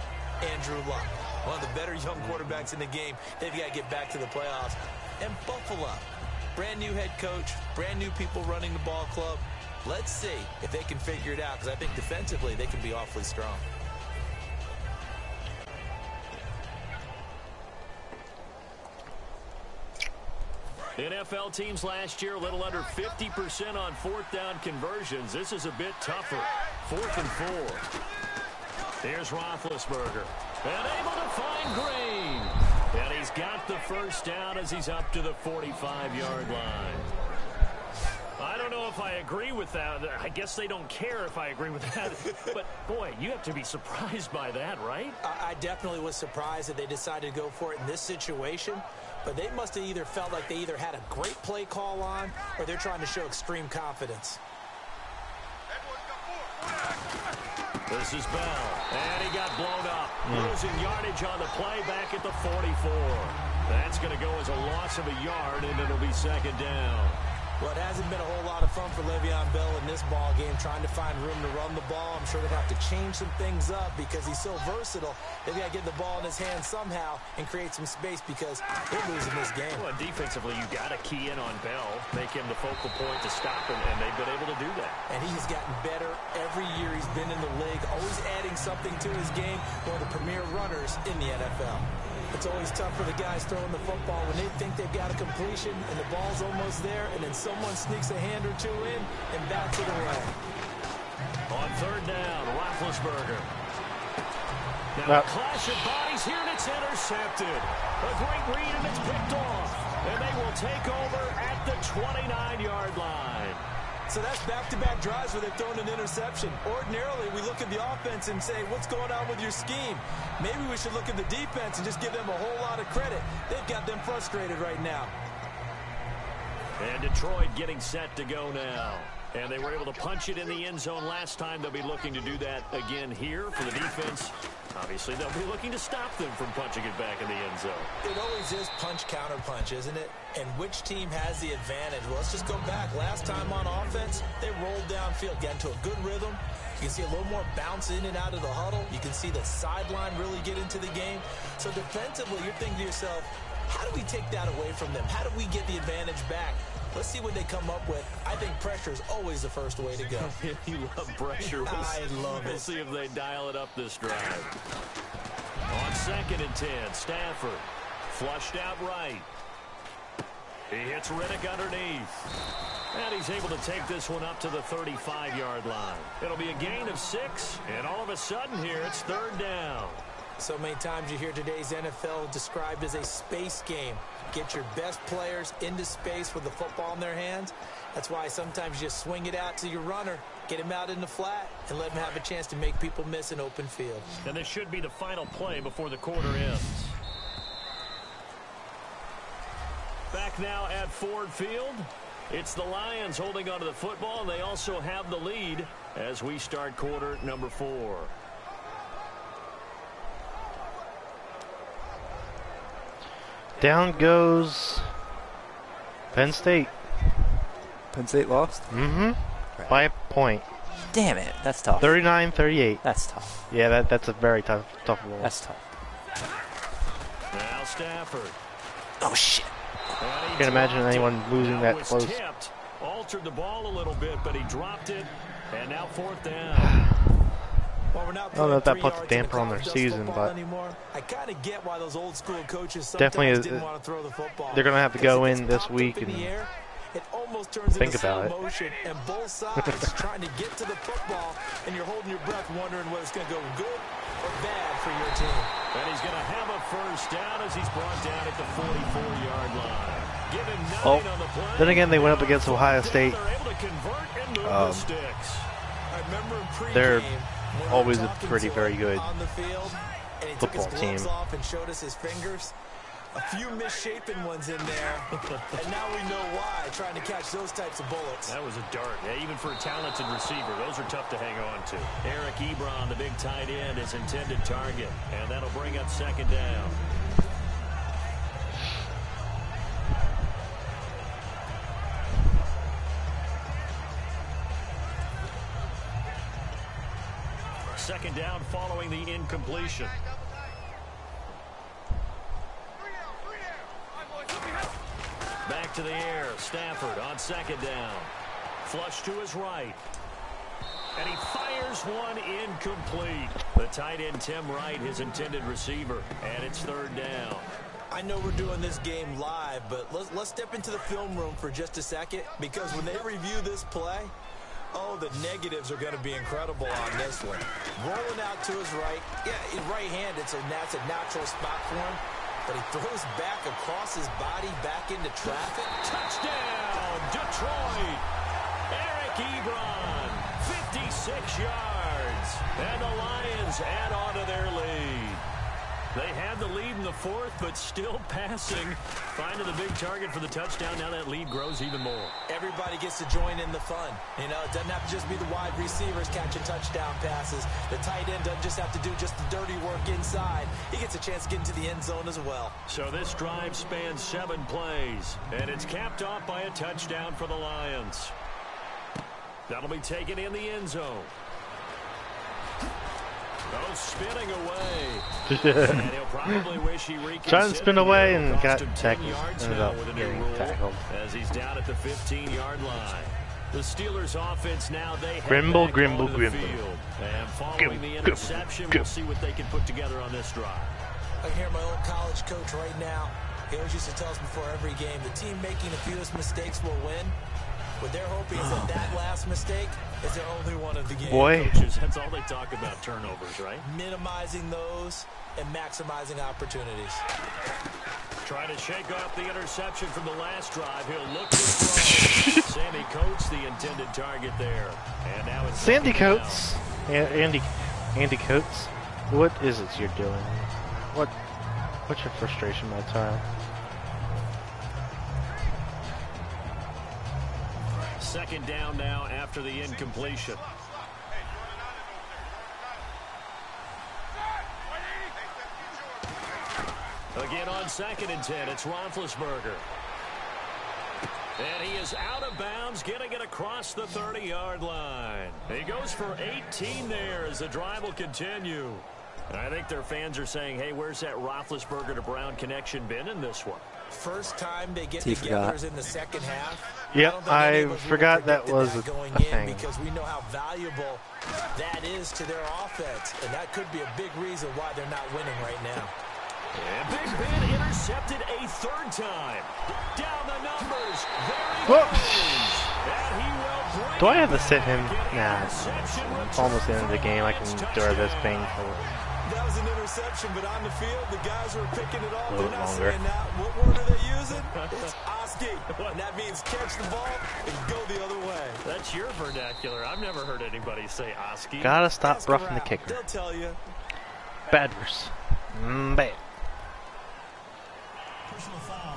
Andrew Luck, one of the better young quarterbacks in the game. They've got to get back to the playoffs. And Buffalo, brand new head coach, brand new people running the ball club. Let's see if they can figure it out, because I think defensively they can be awfully strong. NFL teams last year a little under 50% on fourth down conversions. This is a bit tougher. 4th and 4. Here's Roethlisberger. And able to find Green. And he's got the first down as he's up to the 45-yard line. I don't know if I agree with that. I guess they don't care if I agree with that. But, boy, you have to be surprised by that, right? I definitely was surprised that they decided to go for it in this situation. But they must have either felt like they either had a great play call on or they're trying to show extreme confidence. This is Bell. And he got blown up. Losing yardage on the play back at the 44. That's going to go as a loss of a yard, and it'll be 2nd down. Well, it hasn't been a whole lot of fun for Le'Veon Bell in this ball game, trying to find room to run the ball. I'm sure they'll have to change some things up because he's so versatile. They've got to get the ball in his hands somehow and create some space because they're losing this game. Well, defensively, you got to key in on Bell, make him the focal point to stop him, and they've been able to do that. And he's gotten better every year he's been in the league, always adding something to his game. One of the premier runners in the NFL. It's always tough for the guys throwing the football when they think they've got a completion and the ball's almost there, and then someone sneaks a hand or two in and bats it away. On 3rd down, Roethlisberger. Now a clash of bodies here, and it's intercepted. A great read, and it's picked off. And they will take over at the 29-yard line. So that's back-to-back drives where they've thrown an interception. Ordinarily, we look at the offense and say, what's going on with your scheme? Maybe we should look at the defense and just give them a whole lot of credit. They've got them frustrated right now. And Detroit getting set to go now. And they were able to punch it in the end zone last time. They'll be looking to do that again here for the defense. Obviously, they'll be looking to stop them from punching it back in the end zone. It always is punch-counter-punch, isn't it? And which team has the advantage? Well, let's just go back. Last time on offense, they rolled downfield, got into a good rhythm. You can see a little more bounce in and out of the huddle. You can see the sideline really get into the game. So defensively, you're thinking to yourself, how do we take that away from them? How do we get the advantage back? Let's see what they come up with. I think pressure is always the first way to go. You love pressure. I love it. We'll see if they dial it up this drive. On 2nd and 10, Stafford flushed out right. He hits Riddick underneath. And he's able to take this one up to the 35-yard line. It'll be a gain of 6, and all of a sudden here, it's 3rd down. So many times you hear today's NFL described as a space game. Get your best players into space with the football in their hands. That's why sometimes you just swing it out to your runner, get him out in the flat, and let him have a chance to make people miss an open field. And this should be the final play before the quarter ends. Back now at Ford Field. It's the Lions holding onto the football. They also have the lead as we start quarter number 4. Down goes Penn State. Penn State lost? Mm-hmm. By a point. Damn it. That's tough. 39-38. That's tough. Yeah, that's a very tough ball. That's tough. Now Stafford. Oh, shit. I can't imagine anyone losing that close. Tipped, altered the ball a little bit, but he dropped it. And now 4th down. Well, we're not I don't know if that puts a damper on their season, but I kind of get why those old school coaches definitely didn't want to throw the football. They're going to have to go in this week and it almost turns think into about slow motion, and both sides trying to get to the football, and you're holding your breath wondering whether it's going to go good or bad for your team. And he's going to have a first down as he's brought down at the 44-yard line. Give him 9 on the play. Then again, they went up against Ohio State. They're able to convert and move the sticks. I remember in pregame, they're when always we a were talking pretty to very him good on the field, and he football took his gloves team. off and showed us his fingers. A few misshapen ones in there, and now we know why, trying to catch those types of bullets. That was a dart. Yeah, even for a talented receiver, those are tough to hang on to. Eric Ebron, the big tight end, is intended target, and that'll bring up 2nd down. Second down following the incompletion. Back to the air. Stafford on 2nd down. Flush to his right. And he fires one incomplete. The tight end, Tim Wright, his intended receiver. And it's 3rd down. I know we're doing this game live, but let's step into the film room for just a second, because when they review this play, oh, the negatives are going to be incredible on this one. Rolling out to his right. Yeah, his right hand, that's a natural spot for him. But he throws back across his body, back into traffic. Touchdown, Detroit. Eric Ebron, 56 yards. And the Lions add on to their lead. They had the lead in the fourth, but still passing. Finding the big target for the touchdown. Now that lead grows even more. Everybody gets to join in the fun. You know, it doesn't have to just be the wide receivers catching touchdown passes. The tight end doesn't just have to do just the dirty work inside. He gets a chance to get into the end zone as well. So this drive spans 7 plays, and it's capped off by a touchdown for the Lions. That'll be taken in the end zone. Oh, spinning away. And he'll probably wish he reconsidered. Trying to spin away and Cost got him 10 tackled. yards Ended now up with a new getting rule tackled. as he's down at the 15-yard line. The Steelers offense now, they head Grimble, back Grimble, onto the Grimble. field. And following the interception, we'll see what they can put together on this drive. I can hear my old college coach right now. He always used to tell us before every game, the team making the fewest mistakes will win. What they're hoping is that last mistake is their only one of the game. Boy. Coaches, that's all they talk about, turnovers, right? Minimizing those and maximizing opportunities. Trying to shake off the interception from the last drive. He'll look to throw. Sandy Coates, the intended target there. And now it's Sandy Coates. Andy Coates. What is it you're doing? What's your frustration, my child? Second down now after the incompletion. Again on 2nd and 10, it's Roethlisberger. And he is out of bounds, getting it across the 30-yard line. He goes for 18 there as the drive will continue. And I think their fans are saying, hey, where's that Roethlisberger to Brown connection been in this one? First time they get He together forgot. is in the second half. Yep, I forgot that was a going thing. in because we know how valuable that is to their offense, and that could be a big reason why they're not winning right now. And Big Ben intercepted a 3rd time. Down the numbers. There he Whoa. goes. And he will bring Do I have it to sit back. him? An Nah. interception It's almost the end of the game. I can endure this pain for That was an interception, but on the field, the guys who are picking it off, A they're little not longer. saying that. What word are they using? It's Oski. And that means catch the ball and go the other way. That's your vernacular. I've never heard anybody say Oski. Gotta stop Ask roughing the around. kicker. They'll tell you. Badgers. Bad. Personal foul.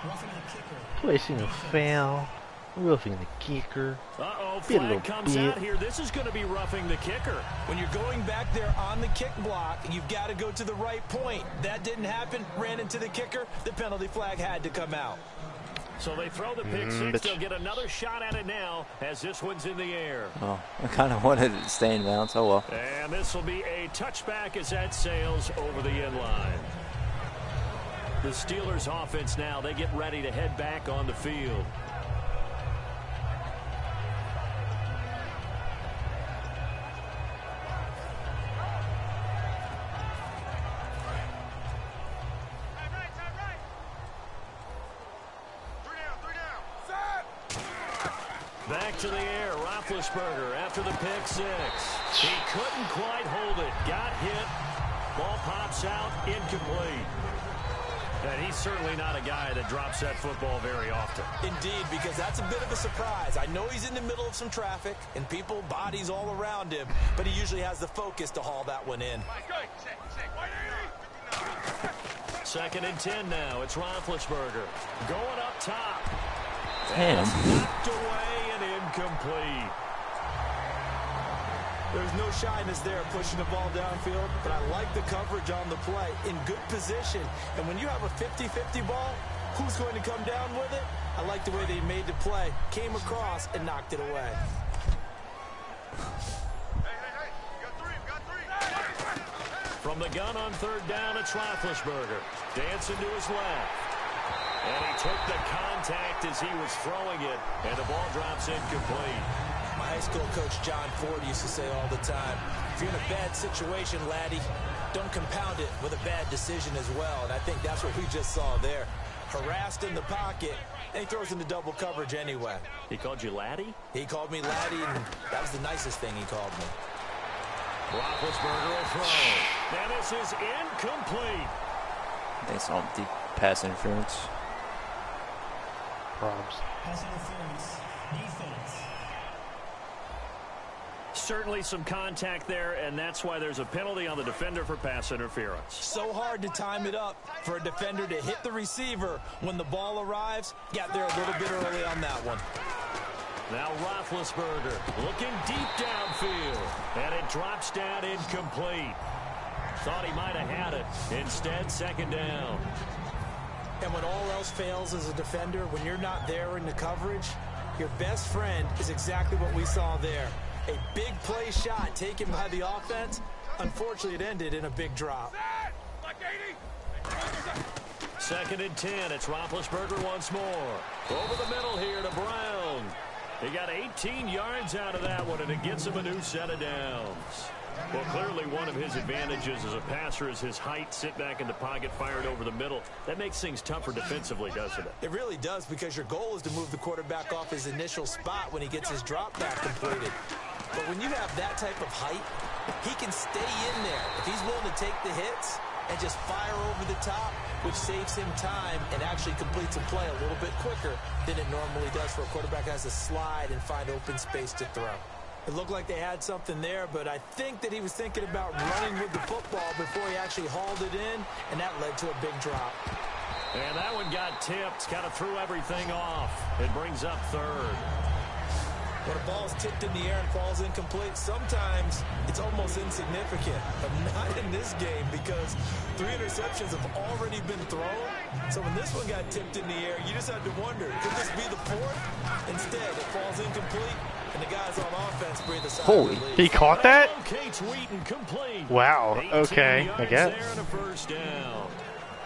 Roughing the kicker. Placing a foul. Roughing the kicker. Uh-oh, Be a little flag comes bit. out here. This is going to be roughing the kicker. When you're going back there on the kick block, you've got to go to the right point. That didn't happen. Ran into the kicker. The penalty flag had to come out. So they throw the pick six. They'll get another shot at it now as this one's in the air. Oh, I kind of wanted it to stay in bounds. Oh, well. And this will be a touchback as that sails over the end line. The Steelers offense now, they get ready to head back on the field. Back to the air, Roethlisberger after the pick six. He couldn't quite hold it. Got hit. Ball pops out, incomplete. And he's certainly not a guy that drops that football very often. Indeed, because that's a bit of a surprise. I know he's in the middle of some traffic and people, bodies all around him, but he usually has the focus to haul that one in. 2nd and 10 now. It's Roethlisberger going up top. Damn. Knocked away and incomplete. There's no shyness there pushing the ball downfield, but I like the coverage on the play. In good position. And when you have a 50-50 ball, who's going to come down with it? I like the way they made the play. Came across and knocked it away. From the gun on 3rd down, it's Roethlisberger. Dancing to his left. And he took the contact as he was throwing it, and the ball drops incomplete. My high school coach John Ford used to say all the time, if you're in a bad situation, laddie, don't compound it with a bad decision as well. And I think that's what we just saw there. Harassed in the pocket, and he throws into double coverage anyway. He called you laddie? He called me laddie, and that was the nicest thing he called me. Roethlisberger will throw. And this is incomplete. They saw deep pass interference. Probs. Pass interference. Defense. Certainly some contact there, and that's why there's a penalty on the defender for pass interference. So hard to time it up for a defender to hit the receiver when the ball arrives. Got there a little bit early on that one. Now Roethlisberger looking deep downfield, and it drops down incomplete. Thought he might have had it. Instead, second down. And when all else fails as a defender, when you're not there in the coverage, your best friend is exactly what we saw there. A big play shot taken by the offense. Unfortunately, it ended in a big drop. Second and 10. It's Roethlisberger once more. Over the middle here to Brown. He got 18 yards out of that one, and it gets him a new set of downs. Well, clearly one of his advantages as a passer is his height, sit back in the pocket, fired over the middle. That makes things tougher defensively, doesn't it? It really does, because your goal is to move the quarterback off his initial spot when he gets his drop back completed. But when you have that type of height, he can stay in there if he's willing to take the hits and just fire over the top, which saves him time and actually completes a play a little bit quicker than it normally does for a quarterback that has to slide and find open space to throw. It looked like they had something there, but I think that he was thinking about running with the football before he actually hauled it in, and that led to a big drop. And that one got tipped, kind of threw everything off. It brings up third. When a ball is tipped in the air and falls incomplete, sometimes it's almost insignificant, but not in this game, because 3 interceptions have already been thrown. So when this one got tipped in the air, you just have to wonder, could this be the 4th? Instead, it falls incomplete, and the guys on offense breathe a sigh of relief. He caught that? Complete. Wow. Okay, I guess. There and a first down.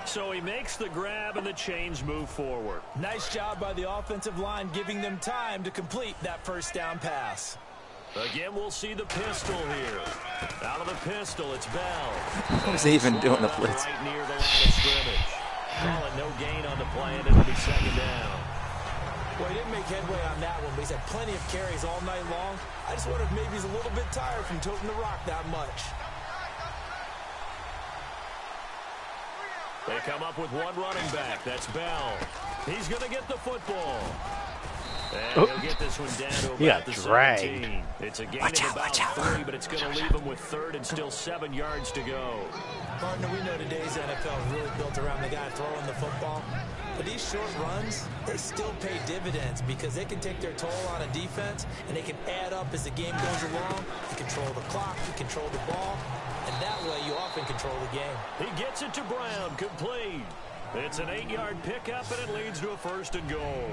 So he makes the grab and the chains move forward. Nice job by the offensive line, giving them time to complete that first down pass. Again, we'll see the pistol here. Out of the pistol, it's Bell. What is he even doing the blitz? Right near the line of scrimmage. Call it no gain on the play, and it'll be second down. Well, he didn't make headway on that one, but he's had plenty of carries all night long. I just wonder if maybe he's a little bit tired from toting the rock that much. They come up with one running back. That's Bell. He's going to get the football. And he'll get this one down to about the 17. It's a gain of about 3, but it's going to leave him with third and still 7 yards to go. Partner, we know today's NFL is really built around the guy throwing the football. But these short runs, they still pay dividends, because they can take their toll on a defense, and they can add up as the game goes along. You control the clock, you control the ball, and that way you often control the game. He gets it to Brown, complete. It's an 8-yard pickup, and it leads to a first and goal.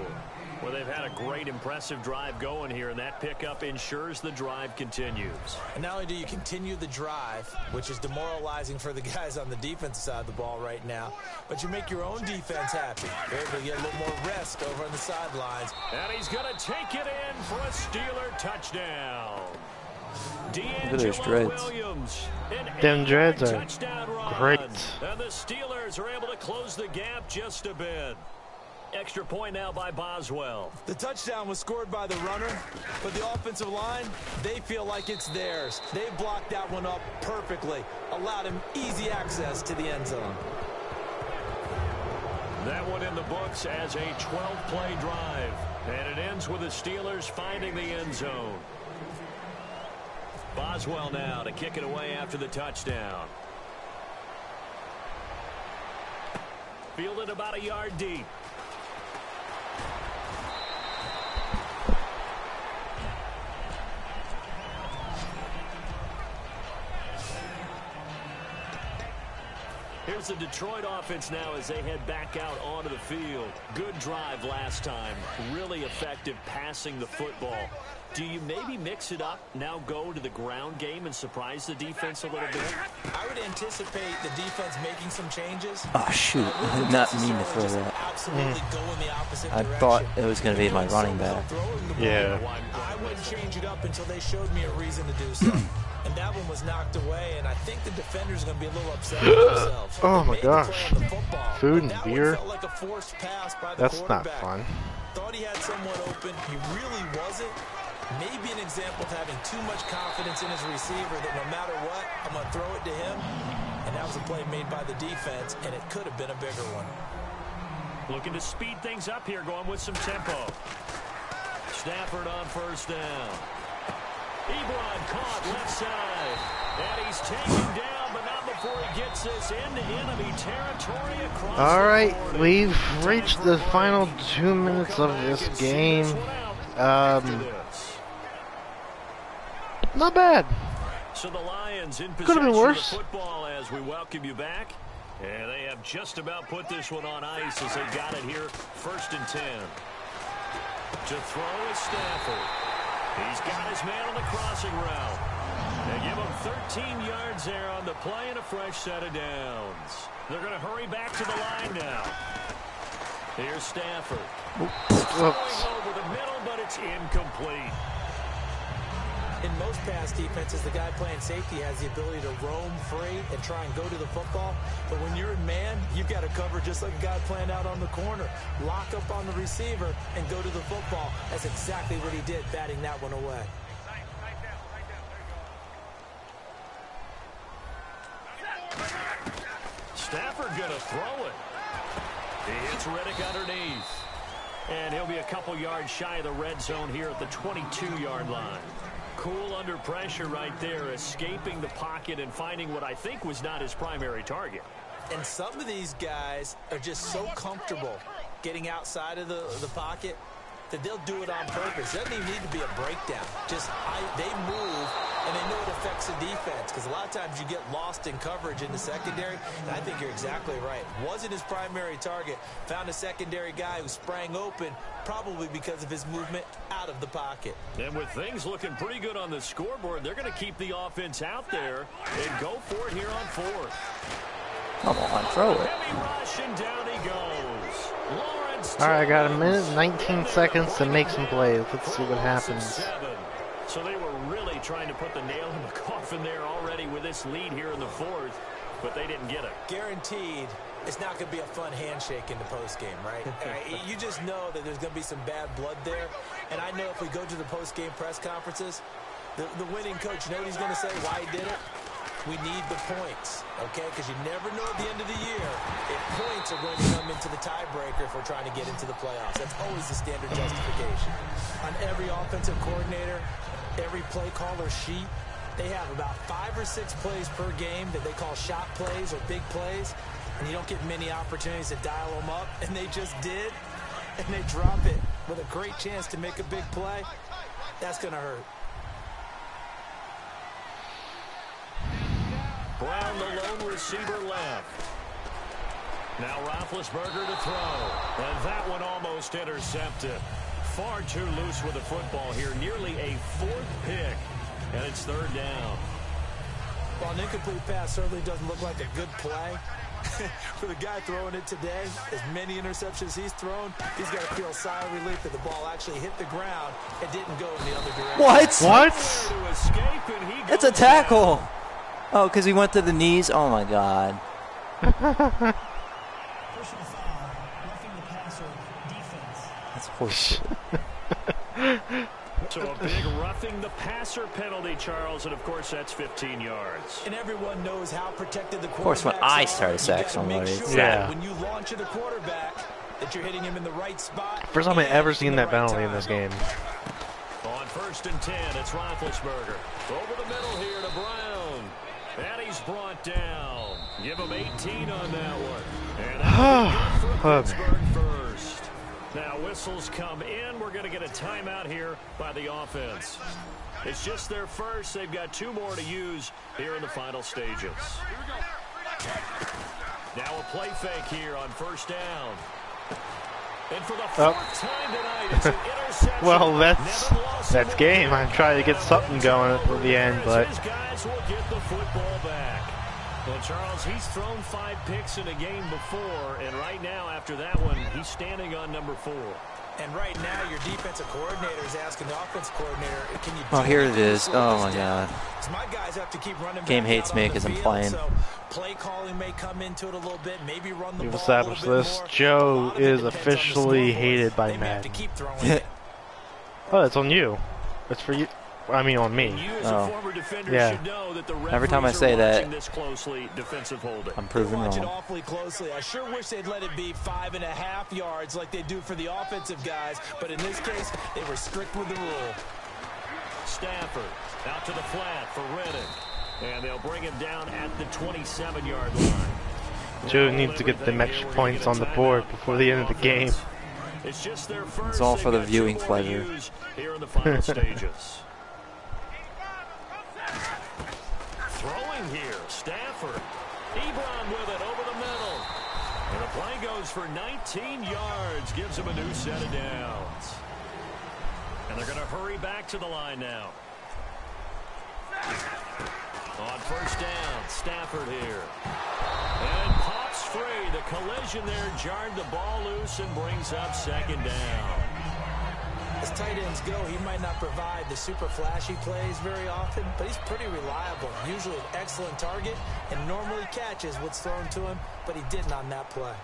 Well, they've had a great, impressive drive going here, and that pickup ensures the drive continues. And not only do you continue the drive, which is demoralizing for the guys on the defensive side of the ball right now, but you make your own defense happy. They're able to get a little more rest over on the sidelines. And he's going to take it in for a Steeler touchdown. Look at those dreads. Williams, Them dreads are great. And the Steelers are able to close the gap just a bit. Extra point now by Boswell. The touchdown was scored by the runner, but the offensive line, they feel like it's theirs. They blocked that one up perfectly, allowed him easy access to the end zone. That one in the books as a 12-play drive, and it ends with the Steelers finding the end zone. Boswell now to kick it away after the touchdown. Fielded about a yard deep. Here's the Detroit offense now as they head back out onto the field. Good drive last time. Really effective passing the football. Do you maybe mix it up, now go to the ground game and surprise the defense a little bit? I would anticipate the defense making some changes. Oh, shoot. I did not mean to throw that. Absolutely go in the opposite I direction. thought it was going to be my running back. Yeah. I wouldn't change it up until they showed me a reason to do so. And that one was knocked away, and I think the defenders are going to be a little upset with themselves. Oh my They made the play gosh. on the football, Food but and that beer? one felt like a forced pass by the That's not quarterback. fun. Thought he had someone open. He really wasn't. Maybe an example of having too much confidence in his receiver that no matter what, I'm going to throw it to him. And that was a play made by the defense, and it could have been a bigger one. Looking to speed things up here, going with some tempo. Stafford on first down. Ebron caught left side. And he's taken down, but not before he gets this into enemy territory across All right, the 40. we've reached the final 2 minutes of this game. Not bad. So the Lions in Could have possession been of worse. the football as we welcome you back. And they have just about put this one on ice as they got it here, 1st and 10. To throw is Stafford. He's got his man on the crossing route. They give him 13 yards there on the play and a fresh set of downs. They're going to hurry back to the line now. Here's Stafford. Throwing over the middle, but it's incomplete. In most pass defenses, the guy playing safety has the ability to roam free and try and go to the football. But when you're in man, you've got to cover just like a guy playing out on the corner. Lock up on the receiver and go to the football. That's exactly what he did, batting that one away. Stafford going to throw it. He hits Riddick underneath. And he'll be a couple yards shy of the red zone here at the 22-yard line. Cool under pressure right there, escaping the pocket and finding what I think was not his primary target. And some of these guys are just so comfortable getting outside of the pocket that they'll do it on purpose. It doesn't even need to be a breakdown. Just they move, and they know it affects the defense. Because a lot of times you get lost in coverage in the secondary, and I think you're exactly right. Wasn't his primary target. Found a secondary guy who sprang open, probably because of his movement out of the pocket. And with things looking pretty good on the scoreboard, they're going to keep the offense out there and go for it here on 4th. Come on, throw it. Heavy rush, and down he goes. Lawrence. All right, I got a minute and 19 seconds to make some plays. Let's see what happens. 7. So they were really trying to put the nail in the coffin there already with this lead here in the 4th, but they didn't get it. Guaranteed, it's not going to be a fun handshake in the postgame, right? You just know that there's going to be some bad blood there. And I know if we go to the postgame press conferences, the winning coach, you know what he's going to say, why he did it? We need the points, okay? Because you never know at the end of the year if points are going to come into the tiebreaker if we're trying to get into the playoffs. That's always the standard justification. On every offensive coordinator, every play caller sheet, they have about 5 or 6 plays per game that they call shot plays or big plays, and you don't get many opportunities to dial them up, and they just did, and they drop it with a great chance to make a big play. That's going to hurt. Brown, the lone receiver, left. Now Roethlisberger to throw. And that one almost intercepted. Far too loose with the football here. Nearly a 4th pick. And it's 3rd down. Well, an incomplete pass certainly doesn't look like a good play. For the guy throwing it today, as many interceptions he's thrown, he's got to feel a sigh of relief that the ball actually hit the ground and didn't go in the other direction. What? To escape, and he It's a goes tackle. down. Oh, because he went to the knees? Oh, my God. Personal foul, roughing the passer, defense. That's horseshit. So a big roughing the passer penalty, Charles, and of course that's 15 yards. And everyone knows how protected the quarterbacks are. Of course, when I start to sack somebody, Sure Yeah. when you launch at a quarterback that you're hitting him in the right spot. First time I've and ever seen in the that right penalty in time. this game. On 1st and 10, it's Roethlisberger. Over the middle here to Brown. And he's brought down. Give him 18 on that one. And that'll be good for Pittsburgh first. Now whistles come in. We're going to get a timeout here by the offense. It's just their first. They've got 2 more to use here in the final stages. Now a play fake here on first down. And for the fourth time tonight, it's an interception. Well, that's game. I'm trying to get something going at the end, but His guys will get the football back. Well, Charles, he's thrown 5 picks in a game before, and right now, after that one, he's standing on number 4. And right now, your defensive coordinator is asking the offensive coordinator, can you... Oh, here it is. Oh, my God. My guys have to keep running Game back hates out me on the because I'm field, playing. so play calling may come into it a little bit, maybe run the we've ball established a little bit this. more. Joe A lot of it is depends on the officially scoreboard. hated by They may have to Madden. keep throwing it. Oh, it's on you. It's for you. I mean, on me. And you as Oh. a former defender Yeah. should know that the Every time I referees say are that, watching this closely, defensive holding. I'm proven Watch it wrong. awfully closely. I sure wish they'd let it be 5.5 yards like they do for the offensive guys, but in this case, they were strict with the rule. Stafford out to the flat for Reddick. And they'll bring him down at the 27-yard line. Joe needs to get them extra points on the board before the end of the game. It's just their first. It's all for the They've got viewing 2 more to pleasure. use here in the final stages. Throwing here, Stafford. Ebron with it over the middle. And the play goes for 19 yards, gives him a new set of downs. And they're going to hurry back to the line now. On first down, Stafford here. And pops free. The collision there jarred the ball loose and brings up second down. As tight ends go, he might not provide the super flashy plays very often, but he's pretty reliable. Usually an excellent target and normally catches what's thrown to him, but he didn't on that play.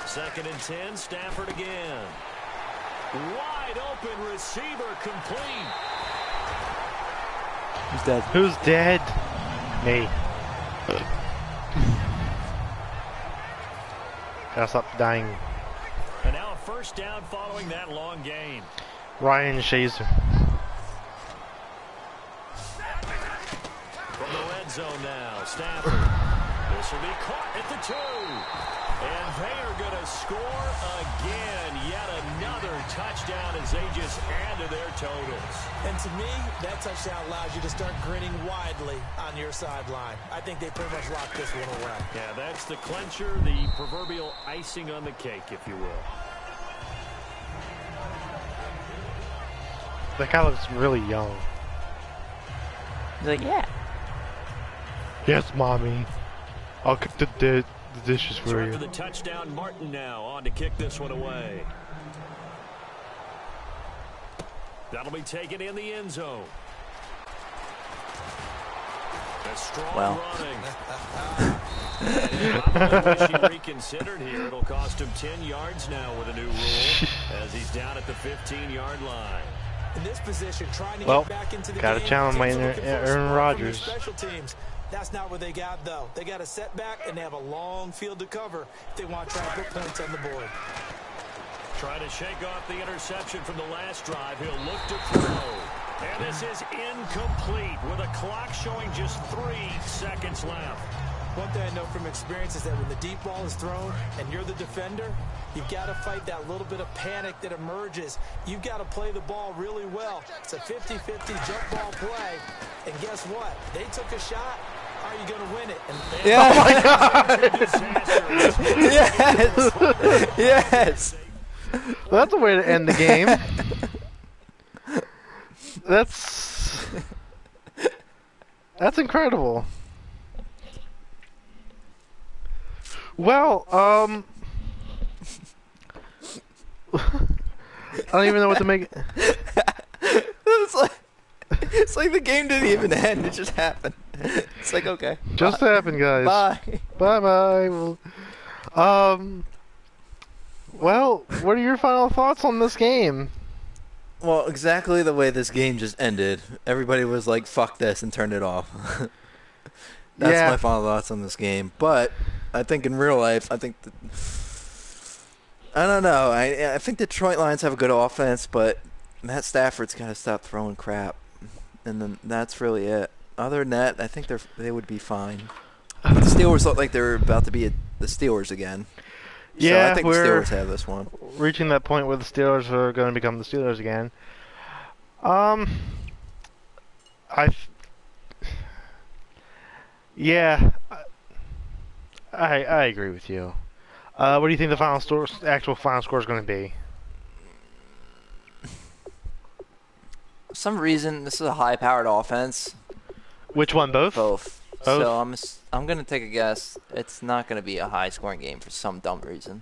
Second and 10, Stafford again. Wide open receiver complete. Who's dead? Who's dead? Me. Gotta stop dying. And now a first down following that long gain. Ryan Shazer. From the red zone now, Stafford. This will be caught at the 2. And they are going to score again. Yet another touchdown as they just add to their totals. And to me, that touchdown allows you to start grinning widely on your sideline. I think they pretty much locked this one away. Yeah, that's the clincher, the proverbial icing on the cake, if you will. That guy looks really young. He's like, yeah. Yes, mommy. I'll cook the dishes So for after you. the touchdown, Martin now on to kick this one away. That'll be taken in the end zone. A strong running. And I wish he reconsidered here. It'll cost him 10 yards now with a new rule as he's down at the 15-yard line. In this position, trying to Well, get back into the gotta game. challenge my teams are inner looking for a Aaron spark from your Rodgers. Special teams. That's not what they got, though. They got a setback, and they have a long field to cover if they want to try to put points on the board. Trying to shake off the interception from the last drive. He'll look to throw. And this is incomplete with a clock showing just 3 seconds left. One thing I know from experience is that when the deep ball is thrown and you're the defender, you've got to fight that little bit of panic that emerges. You've got to play the ball really well. It's a 50-50 jump ball play. And guess what? They took a shot. Are you going to win it? And Yeah. Disaster. Yes. Yes. Well, that's a way to end the game. That's incredible. Well, I don't even know what to make. It's like the game didn't even end. It just happened. It's like, okay. Just happened, guys. Bye. Bye. Well, what are your final thoughts on this game? Well, exactly the way this game just ended. Everybody was like, fuck this, and turned it off. That's Yeah. my final thoughts on this game. But I think in real life, I don't know. I think Detroit Lions have a good offense, but Matt Stafford's got to stop throwing crap. And then that's really it. Other than that, I think they would be fine. The Steelers look like they're about to be the Steelers again. Yeah, so I think the we're Steelers have this one. reaching that point where the Steelers are going to become the Steelers again. Yeah, I agree with you. What do you think the actual final score is going to be? For some reason, this is a high-powered offense. Which one, both? Both. Both? So I'm gonna take a guess. It's not gonna be a high-scoring game for some dumb reason.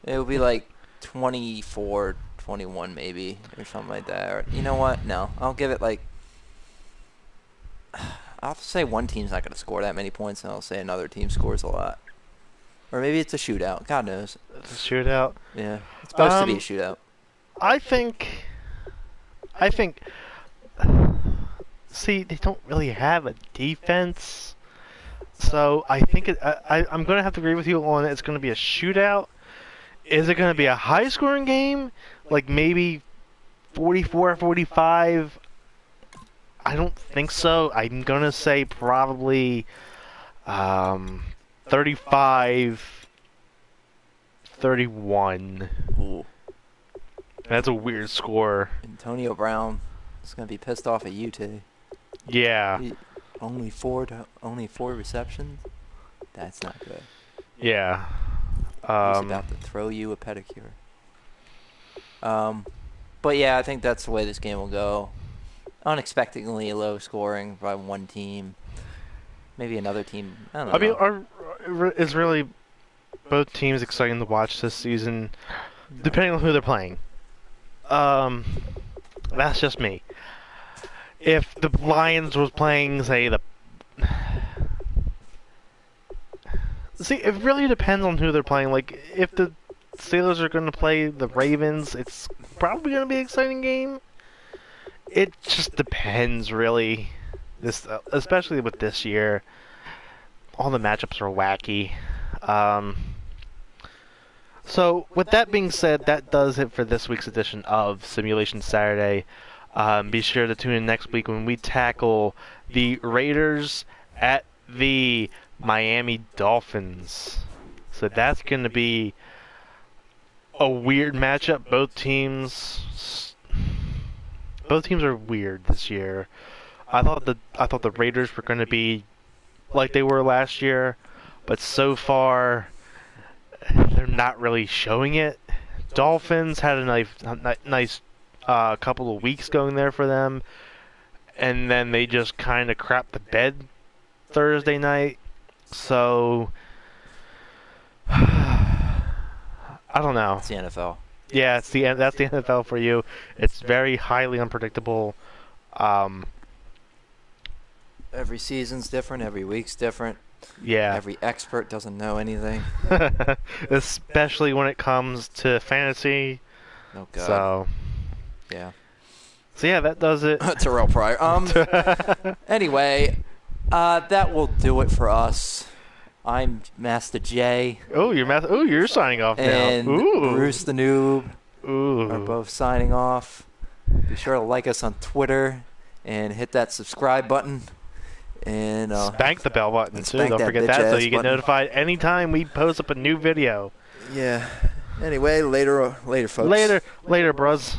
It will be like 24-21 maybe, or something like that. Or, you know what? No, I'll give it like. I'll say one team's not gonna score that many points, and I'll say another team scores a lot. Or maybe it's a shootout. God knows. It's a shootout. Yeah, it's supposed to be a shootout. I think. See, they don't really have a defense, so I think I'm going to have to agree with you on it. It's going to be a shootout. Is it going to be a high-scoring game, like maybe 44-45? I don't think so. I'm going to say probably 35-31. Ooh. That's a weird score. Antonio Brown is going to be pissed off at you too. Yeah. Only four receptions? That's not good. Yeah. He's about to throw you a pedicure. But yeah, I think that's the way this game will go. Unexpectedly low scoring by one team. Maybe another team. I don't know. I mean, it's really both teams exciting to watch this season, depending on who they're playing. That's just me. If the Lions was playing, say, See, it really depends on who they're playing. Like, if the Steelers are going to play the Ravens, it's probably going to be an exciting game. It just depends, really. Especially with this year. All the matchups are wacky. So, with that being said, that does it for this week's edition of Simulation Saturday. Be sure to tune in next week when we tackle the Raiders at the Miami Dolphins. So that's going to be a weird matchup. Both teams are weird this year. I thought the Raiders were going to be like they were last year, but so far they're not really showing it. Dolphins had a nice couple of weeks going there for them, and then they just kind of crapped the bed Thursday night. So I don't know. It's the NFL. Yeah, that's the NFL for you. It's very highly unpredictable. Every season's different. Every week's different. Yeah. Every expert doesn't know anything. Especially when it comes to fantasy. Oh God. So yeah. So yeah, that does it. Terrell Pryor. Anyway, that will do it for us. I'm Master J. Oh, you're signing off now. And Ooh. Bruce the Noob Ooh. are both signing off. Be sure to like us on Twitter and hit that subscribe button. And spank the bell button too. spank Don't that forget that, so you get button. notified anytime we post up a new video. Yeah. Anyway, later, folks. Later, bros.